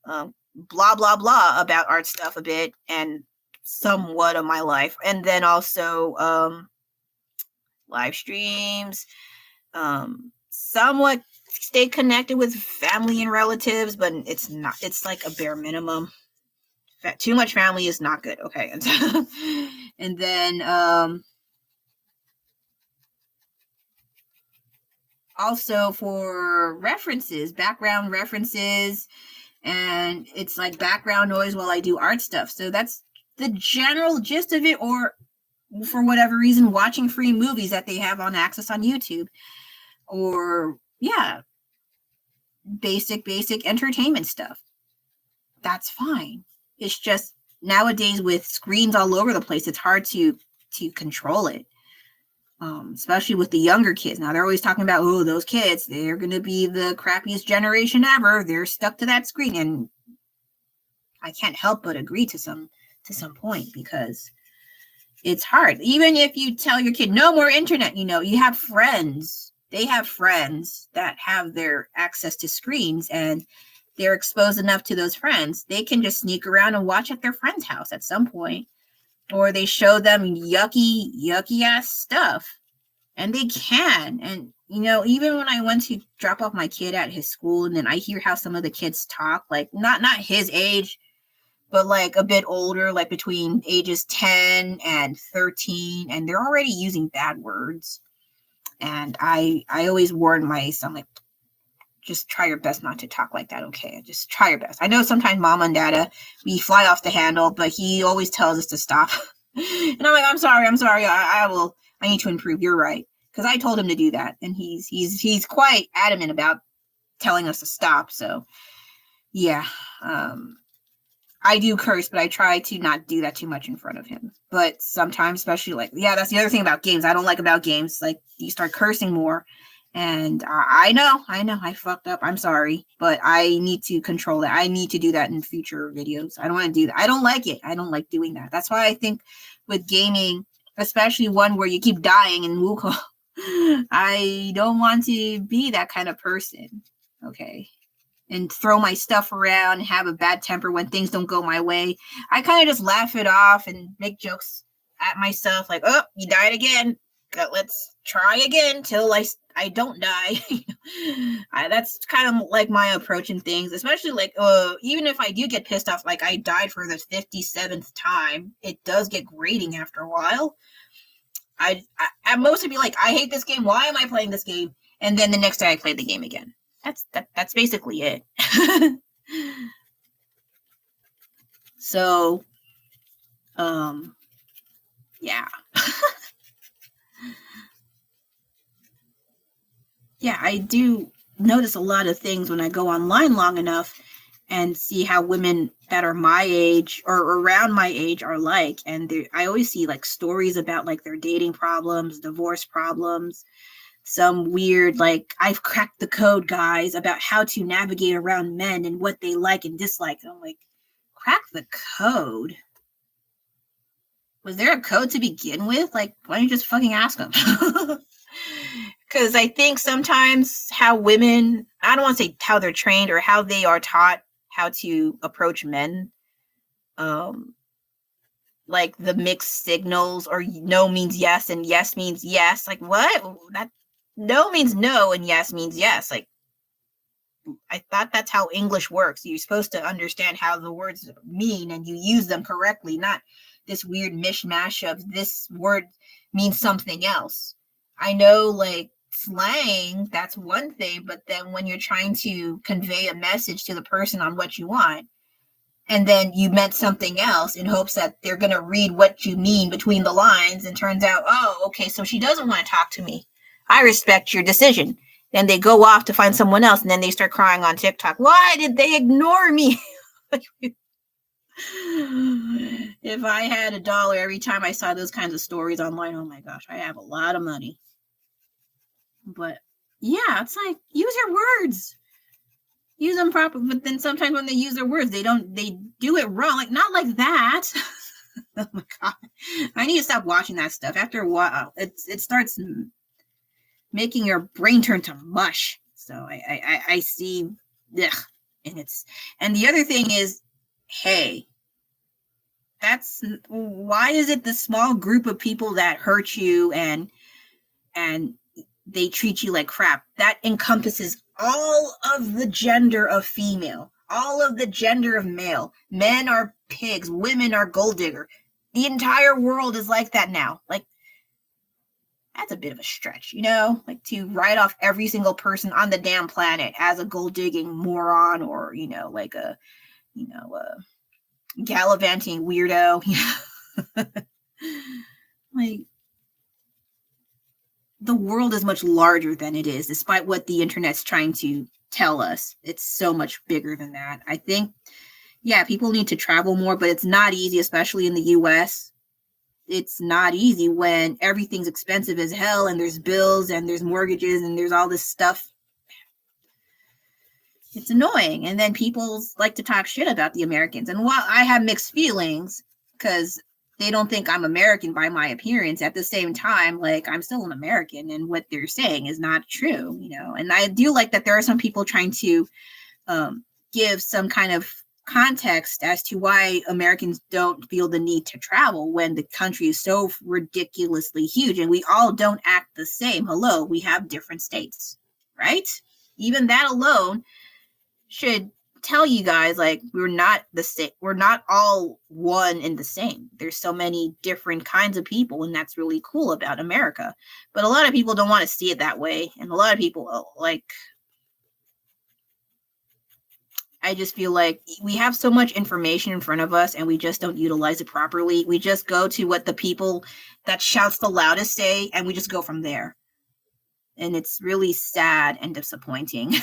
A: blah blah blah about art stuff a bit and somewhat of my life. And then also live streams, somewhat stay connected with family and relatives, but it's like a bare minimum. Too much family is not good. Okay. And then also for references, background references, and it's like background noise while I do art stuff. So that's the general gist of it. Or for whatever reason, watching free movies that they have on access on YouTube. Or yeah, basic entertainment stuff. That's fine. It's just nowadays with screens all over the place, it's hard to control it. Especially with the younger kids. Now they're always talking about, oh, those kids, they're going to be the crappiest generation ever. They're stuck to that screen. And I can't help but agree to some point, because it's hard. Even if you tell your kid no more internet, you have friends. They have friends that have their access to screens, and they're exposed enough to those friends. They can just sneak around and watch at their friend's house at some point. Or they show them yucky ass stuff, and they can. And even when I went to drop off my kid at his school, and then I hear how some of the kids talk, like not his age, but like a bit older, like between ages 10 and 13, and they're already using bad words. And I always warn my son, like, just try your best not to talk like that, okay? Just try your best. I know sometimes mama and dada, we fly off the handle, but he always tells us to stop. And I'm like, I'm sorry. I need to improve. You're right. Because I told him to do that. And he's quite adamant about telling us to stop. So yeah, I do curse, but I try to not do that too much in front of him. But sometimes, especially that's the other thing about games I don't like about games. Like, you start cursing more. And I know, I fucked up. I'm sorry, but I need to control that. I need to do that in future videos. I don't want to do that. I don't like it. I don't like doing that. That's why I think with gaming, especially one where you keep dying in Wukong, I don't want to be that kind of person. Okay. And throw my stuff around and have a bad temper when things don't go my way. I kind of just laugh it off and make jokes at myself, like, oh, you died again. Let's try again till I don't die. That's kind of like my approach in things, especially like even if I do get pissed off, like I died for the 57th time, it does get grating after a while. I mostly be like, I hate this game. Why am I playing this game? And then the next day I play the game again. That's basically it. So, yeah. Yeah, I do notice a lot of things when I go online long enough and see how women that are my age or around my age are like. And I always see like stories about like their dating problems, divorce problems, some weird, like, I've cracked the code, guys, about how to navigate around men and what they like and dislike. And I'm like, crack the code? Was there a code to begin with? Like, why don't you just fucking ask them? Because I think sometimes how women, I don't want to say how they're trained or how they are taught how to approach men, like the mixed signals, or no means yes and yes means yes. Like, what? That no means no and yes means yes. Like, I thought that's how English works. You're supposed to understand how the words mean and you use them correctly, not this weird mishmash of this word means something else. I know, like, slang, that's one thing, but then when you're trying to convey a message to the person on what you want, and then you meant something else in hopes that they're going to read what you mean between the lines, and turns out, oh, okay, so she doesn't want to talk to me. I respect your decision. Then they go off to find someone else, and then they start crying on TikTok. Why did they ignore me? If I had $1 every time I saw those kinds of stories online, oh my gosh, I have a lot of money. But yeah, it's like, use your words. Use them properly. But then sometimes when they use their words, they do it wrong. Like, not like that. Oh my God. I need to stop watching that stuff. After a while, it starts making your brain turn to mush. So I see, ugh, and the other thing is, hey, why is it the small group of people that hurt you and they treat you like crap? That encompasses all of the gender of female, all of the gender of male. Men are pigs, women are gold digger. The entire world is like that now. Like, that's a bit of a stretch, like to write off every single person on the damn planet as a gold digging moron, or, like a gallivanting weirdo. Like, the world is much larger than it is, despite what the internet's trying to tell us. It's so much bigger than that. I think, yeah, people need to travel more, but it's not easy, especially in the US. It's not easy when everything's expensive as hell, and there's bills and there's mortgages and there's all this stuff. It's annoying. And then people like to talk shit about the Americans. And while I have mixed feelings, because they don't think I'm American by my appearance, at the same time, like, I'm still an American, and what they're saying is not true, And I do like that there are some people trying to give some kind of context as to why Americans don't feel the need to travel when the country is so ridiculously huge, and we all don't act the same. Hello, we have different states, right? Even that alone should tell you guys, like, we're not the same. We're not all one and the same. There's so many different kinds of people, and that's really cool about America. But a lot of people don't want to see it that way, and a lot of people, I just feel like we have so much information in front of us, and we just don't utilize it properly. We just go to what the people that shouts the loudest say, and we just go from there. And it's really sad and disappointing.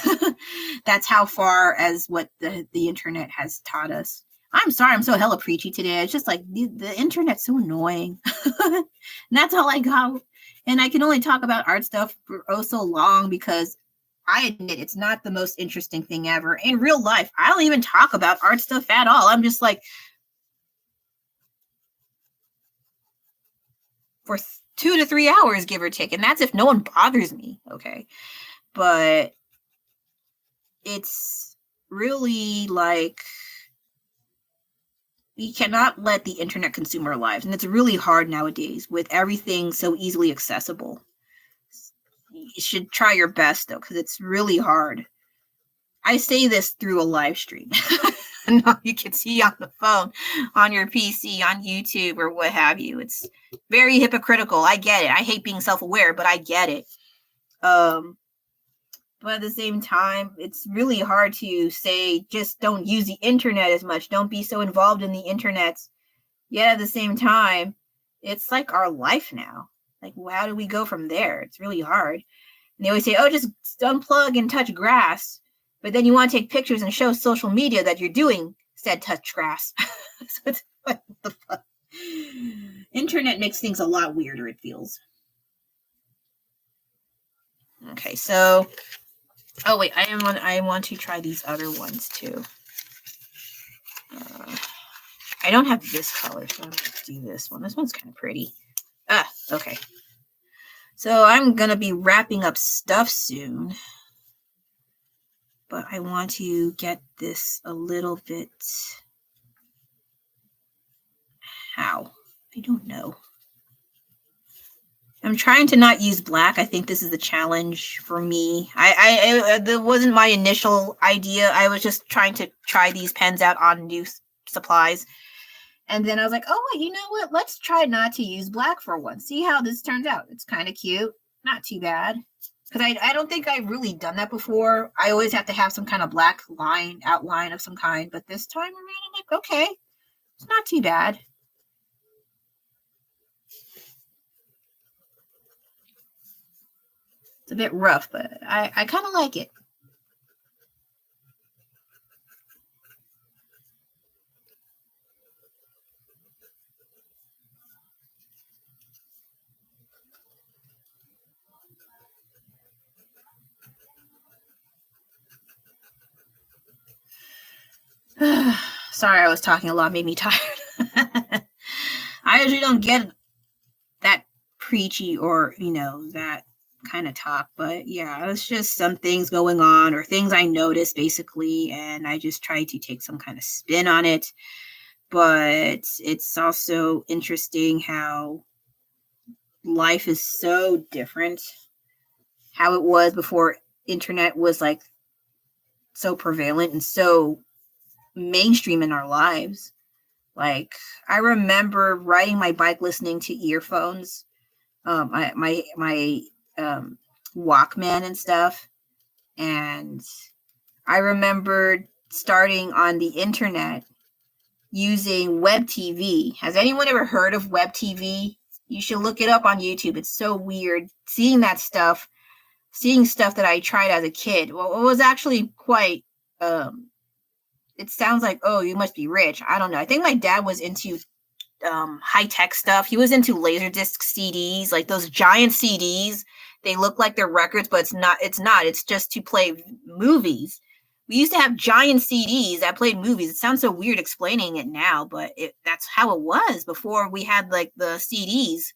A: That's how far as what the internet has taught us. I'm sorry, I'm so hella preachy today. It's just like the internet's so annoying. And that's all I got. And I can only talk about art stuff for so long, because I admit it's not the most interesting thing ever. In real life, I don't even talk about art stuff at all. I'm just like, for 2 to 3 hours, give or take. And that's if no one bothers me. Okay. But it's really like, we cannot let the internet consume our lives. And it's really hard nowadays with everything so easily accessible. You should try your best, though, because it's really hard. I say this through a live stream. No, you can see on the phone, on your PC, on YouTube, or what have you. It's very hypocritical. I get it. I hate being self-aware, but I get it. But at the same time, it's really hard to say, just don't use the internet as much. Don't be so involved in the internet. Yet at the same time, it's like our life now. Like, how do we go from there? It's really hard. And they always say, oh, just unplug and touch grass. But then you want to take pictures and show social media that you're doing said touch grass. So it's like, what the fuck? Internet makes things a lot weirder, it feels. Okay, so, oh wait, I want to try these other ones too. I don't have this color, so I'm going to do this one. This one's kind of pretty. Okay. So I'm going to be wrapping up stuff soon. But I want to get this a little bit. How? I don't know. I'm trying to not use black. I think this is the challenge for me. That wasn't my initial idea. I was just trying to try these pens out on new supplies. And then I was like, oh, wait, you know what? Let's try not to use black for once. See how this turns out. It's kind of cute. Not too bad. Because I don't think I've really done that before. I always have to have some kind of black outline of some kind. But this time around, I'm like, okay, it's not too bad. It's a bit rough, but I kind of like it. Sorry, I was talking a lot, made me tired. I usually don't get that preachy or, that kind of talk, but yeah, it's just some things going on or things I noticed basically, and I just try to take some kind of spin on it. But it's also interesting how life is so different, how it was before internet was like so prevalent and so mainstream in our lives. Like, I remember riding my bike listening to earphones, my Walkman and stuff. And I remember starting on the internet using web TV. Has anyone ever heard of web TV? You should look it up on YouTube. It's so weird seeing that stuff, seeing stuff that I tried as a kid. Well, it was actually quite, it sounds like, oh, you must be rich. I don't know. I think my dad was into high-tech stuff. He was into Laserdisc CDs, like those giant CDs. They look like they're records, but it's just to play movies. We used to have giant CDs that played movies. It sounds so weird explaining it now, but that's how it was before we had like the CDs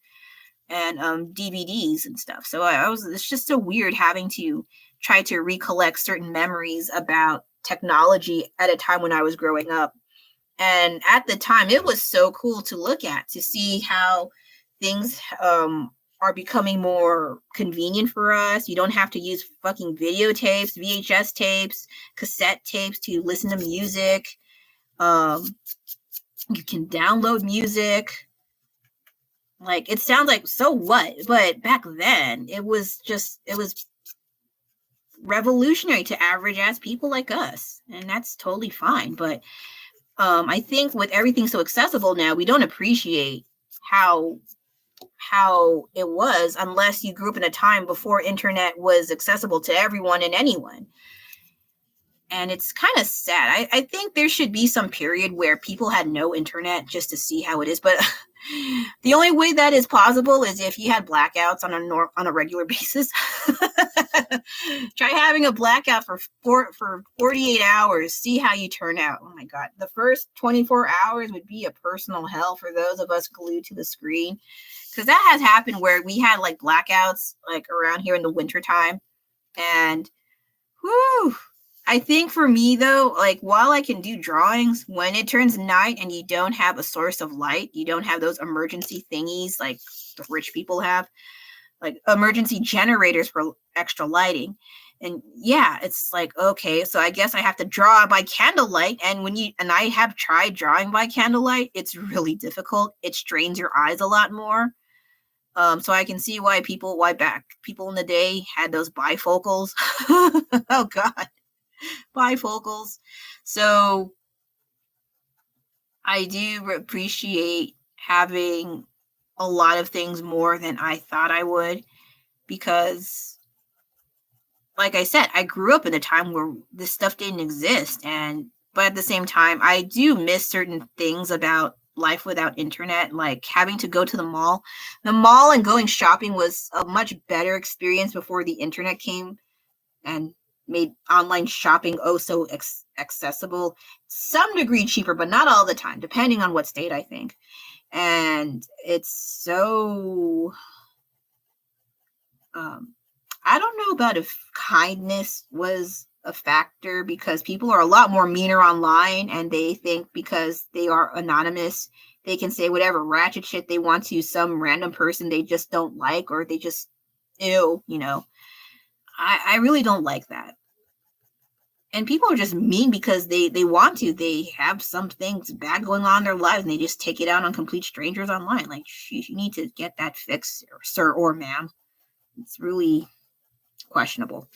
A: and DVDs and stuff. So it's just so weird having to try to recollect certain memories about technology at a time when I was growing up. And at the time, it was so cool to look at, to see how things are becoming more convenient for us. You don't have to use fucking videotapes, VHS tapes, cassette tapes to listen to music. You can download music. Like, it sounds like, so what? But back then, it was revolutionary to average ass people like us. And that's totally fine. But I think with everything so accessible now, we don't appreciate how it was unless you grew up in a time before internet was accessible to everyone and anyone. And it's kind of sad. I think there should be some period where people had no internet just to see how it is. But the only way that is possible is if you had blackouts on a regular basis. Try having a blackout for 48 hours. See how you turn out. Oh my God. The first 24 hours would be a personal hell for those of us glued to the screen. Because that has happened where we had like blackouts like around here in the wintertime. And whew, I think for me though, like while I can do drawings, when it turns night and you don't have a source of light, you don't have those emergency thingies like the rich people have, like emergency generators for extra lighting. And yeah, it's like, okay, so I guess I have to draw by candlelight. And I have tried drawing by candlelight, it's really difficult. It strains your eyes a lot more. So I can see why people in the day had those bifocals. Oh God, bifocals. So I do appreciate having a lot of things more than I thought I would, because like I said, I grew up in a time where this stuff didn't exist. But at the same time, I do miss certain things about life without internet, like having to go to the mall. The mall and going shopping was a much better experience before the internet came and made online shopping so accessible. Some degree cheaper, but not all the time, depending on what state, I think. And it's so I don't know about if kindness was a factor, because people are a lot more meaner online, and they think because they are anonymous, they can say whatever ratchet shit they want to some random person they just don't like, or they just ew, I really don't like that. And people are just mean because they want to. They have some things bad going on in their lives, and they just take it out on complete strangers online. Like, you need to get that fixed, sir or ma'am. It's really questionable.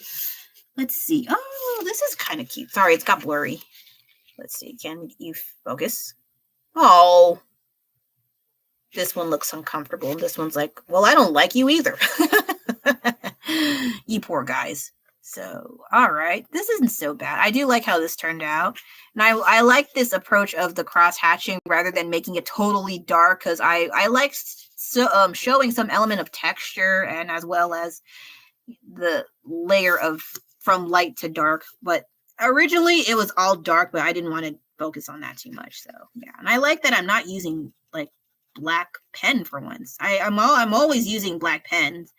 A: Let's see. Oh, this is kind of cute. Sorry, it's got blurry. Let's see. Can you focus? Oh, this one looks uncomfortable. This one's like, well, I don't like you either. You poor guys. So, all right. This isn't so bad. I do like how this turned out. And I like this approach of the cross hatching rather than making it totally dark, because I like showing some element of texture, and as well as the layer of from light to dark. But originally it was all dark, but I didn't want to focus on that too much. So yeah, and I like that I'm not using like black pen for once. I'm always using black pens,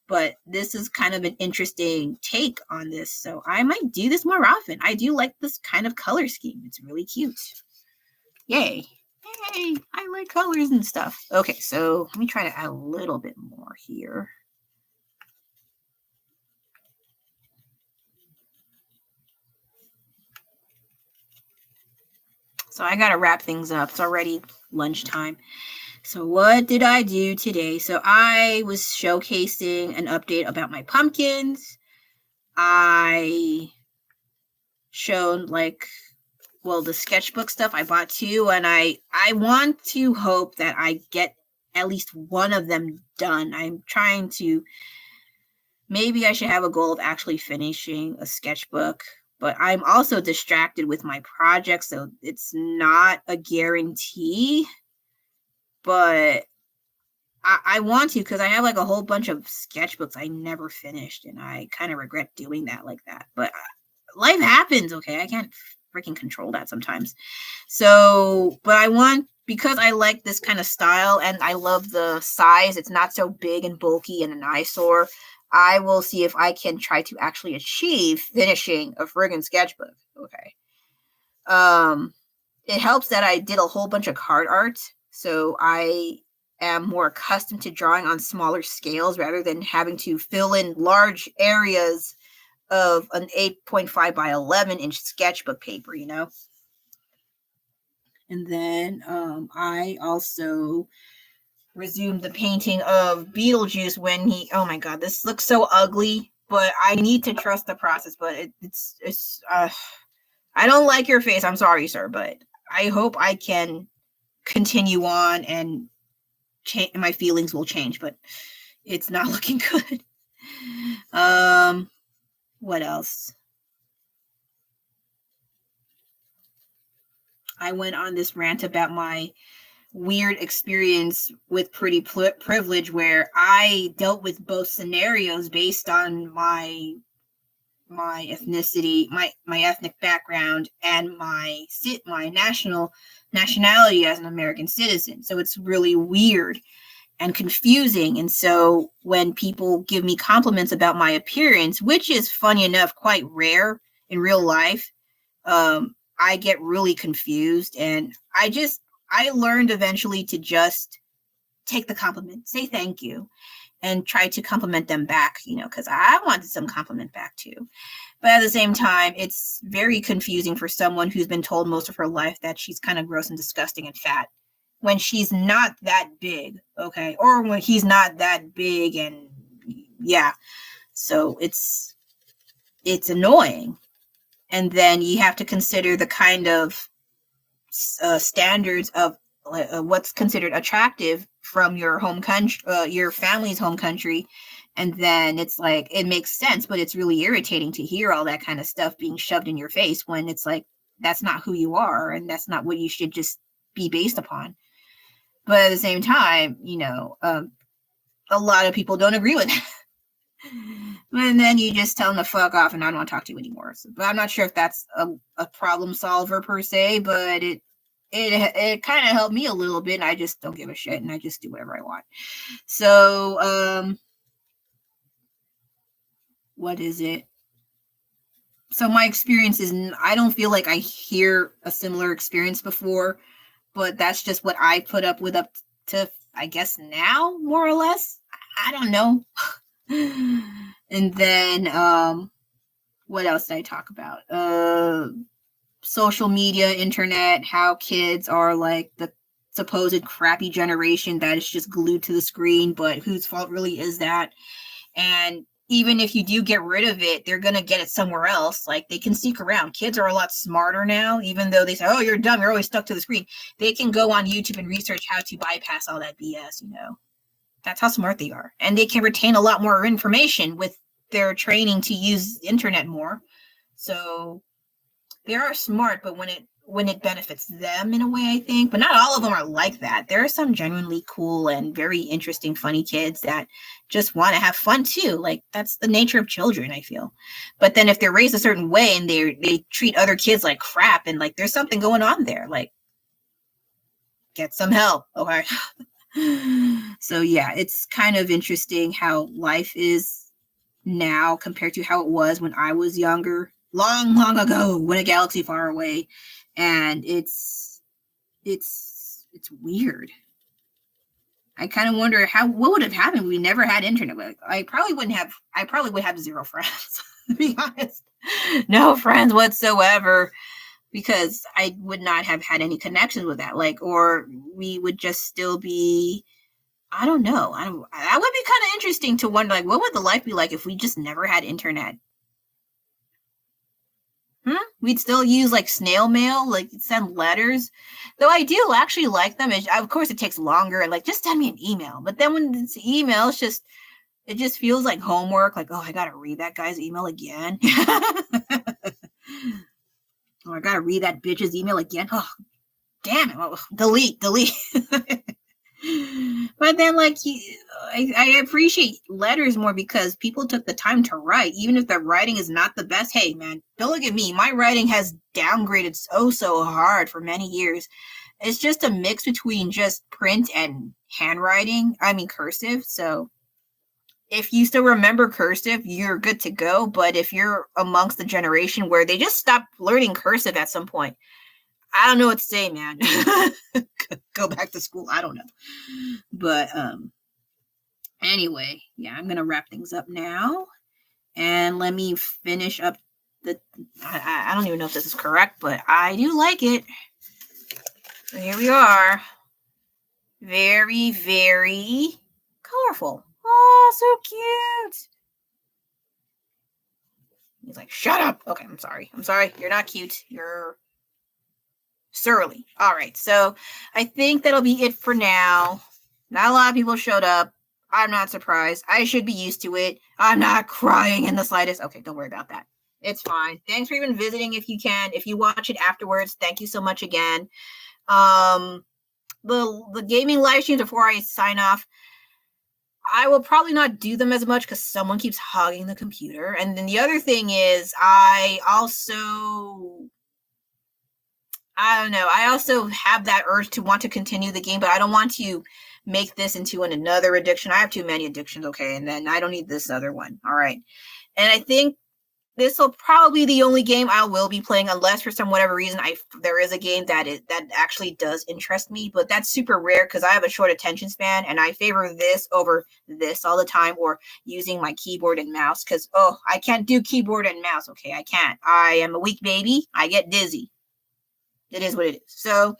A: but this is kind of an interesting take on this, so I might do this more often. I do like this kind of color scheme. It's really cute. Yay. Hey, I like colors and stuff. Okay, so let me try to add a little bit more here. So I gotta wrap things up. It's already lunchtime. So what did I do today? So I was showcasing an update about my pumpkins. I showed the sketchbook stuff I bought too, and I want to hope that I get at least one of them done. I'm trying to, maybe I should have a goal of actually finishing a sketchbook, but I'm also distracted with my project, so it's not a guarantee, but I want to, because I have a whole bunch of sketchbooks I never finished, and I kind of regret doing that like that, but life happens, okay? I can't freaking control that sometimes. So, but I want, because I like this kind of style and I love the size, it's not so big and bulky and an eyesore, I will see if I can try to actually achieve finishing a friggin' sketchbook. Okay. It helps that I did a whole bunch of card art, so I am more accustomed to drawing on smaller scales rather than having to fill in large areas of an 8.5 by 11 inch sketchbook paper, And then I also resumed the painting of Beetlejuice when oh my god, this looks so ugly, but I need to trust the process, but it's I don't like your face, I'm sorry, sir, but I hope I can continue on and my feelings will change, but it's not looking good. What else? I went on this rant about my weird experience with Pretty Privilege, where I dealt with both scenarios based on my ethnicity, my ethnic background, and my nationality as an American citizen. So it's really weird and confusing. And so when people give me compliments about my appearance, which is funny enough quite rare in real life, I get really confused, and I learned eventually to just take the compliment, say thank you, and try to compliment them back, because I wanted some compliment back too. But at the same time, it's very confusing for someone who's been told most of her life that she's kind of gross and disgusting and fat when she's not that big, okay? Or when he's not that big, and yeah. So it's annoying. And then you have to consider the kind of standards of what's considered attractive from your home country, your family's home country. And then it's it makes sense, but it's really irritating to hear all that kind of stuff being shoved in your face when it's that's not who you are, and that's not what you should just be based upon. But at the same time, a lot of people don't agree with that. And then you just tell them to fuck off and I don't want to talk to you anymore. So, but I'm not sure if that's a problem solver per se, but it kind of helped me a little bit, and I just don't give a shit, and I just do whatever I want. So, what is it? So my experience is, I don't feel like I hear a similar experience before, but that's just what I put up with up to, I guess, now, more or less. I don't know. And then what else did I talk about? Social media, internet, how kids are the supposed crappy generation that is just glued to the screen, but whose fault really is that? And even if you do get rid of it, they're gonna get it somewhere else. They can sneak around. Kids are a lot smarter now, even though they say, oh, you're dumb, you're always stuck to the screen. They can go on YouTube and research how to bypass all that BS, That's how smart they are. And they can retain a lot more information with their training to use the internet more. So they are smart, but when it benefits them in a way, I think. But not all of them are like that. There are some genuinely cool and very interesting, funny kids that just want to have fun too. That's the nature of children, I feel. But then if they're raised a certain way and they treat other kids like crap, and there's something going on there, get some help, okay? So yeah, it's kind of interesting how life is now compared to how it was when I was younger, long ago, in a galaxy far away. And it's weird. I kind of wonder what would have happened if we never had internet. I probably would have zero friends, to be honest. No friends whatsoever. because I would not have had any connections with that. Like, or we would just still be, I don't know. That would be kind of interesting to wonder, like, what would the life be like if we just never had internet? We'd still use like snail mail, like send letters. Though I do actually like them. Of course, it takes longer. Like, just send me an email. But then when it's email, it just feels like homework. Like, oh, I gotta read that guy's email again. Or I gotta read that bitch's email again. Oh, damn it! Oh, delete. But then, like, I appreciate letters more because people took the time to write, even if the writing is not the best. Hey, man, don't look at me. My writing has downgraded so hard for many years. It's just a mix between just print and handwriting. I mean, cursive. So if you still remember cursive, you're good to go. But if you're amongst the generation where they just stopped learning cursive at some point, I don't know what to say, man. Go back to school. I don't know. But anyway, yeah, I'm gonna wrap things up now. And let me finish up I don't even know if this is correct, but I do like it. So here we are. Very, very colorful. Oh, so cute. He's like, shut up. Okay, I'm sorry. You're not cute. You're surly. All right, so I think that'll be it for now. Not a lot of people showed up. I'm not surprised. I should be used to it. I'm not crying in the slightest. Okay, don't worry about that. It's fine. Thanks for even visiting if you can. If you watch it afterwards, thank you so much again. The gaming live streams before I sign off, I will probably not do them as much because someone keeps hogging the computer. And then the other thing is I don't know. I also have that urge to want to continue the game, but I don't want to make this into another addiction. I have too many addictions, okay? And then I don't need this other one. All right. And I think this will probably be the only game I will be playing, unless for some whatever reason there is a game that actually does interest me. But that's super rare because I have a short attention span, and I favor this over this all the time, or using my keyboard and mouse because I can't do keyboard and mouse. Okay, I can't. I am a weak baby. I get dizzy. It is what it is. So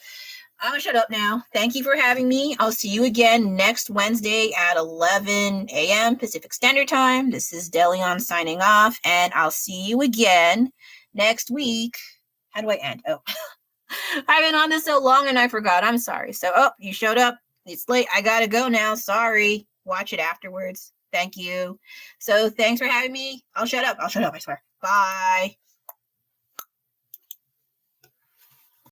A: I'm going to shut up now. Thank you for having me. I'll see you again next Wednesday at 11 a.m. Pacific Standard Time. This is Delion signing off, and I'll see you again next week. How do I end? Oh, I've been on this so long and I forgot. I'm sorry. So, you showed up. It's late. I got to go now. Sorry. Watch it afterwards. Thank you. So thanks for having me. I'll shut up. I swear. Bye.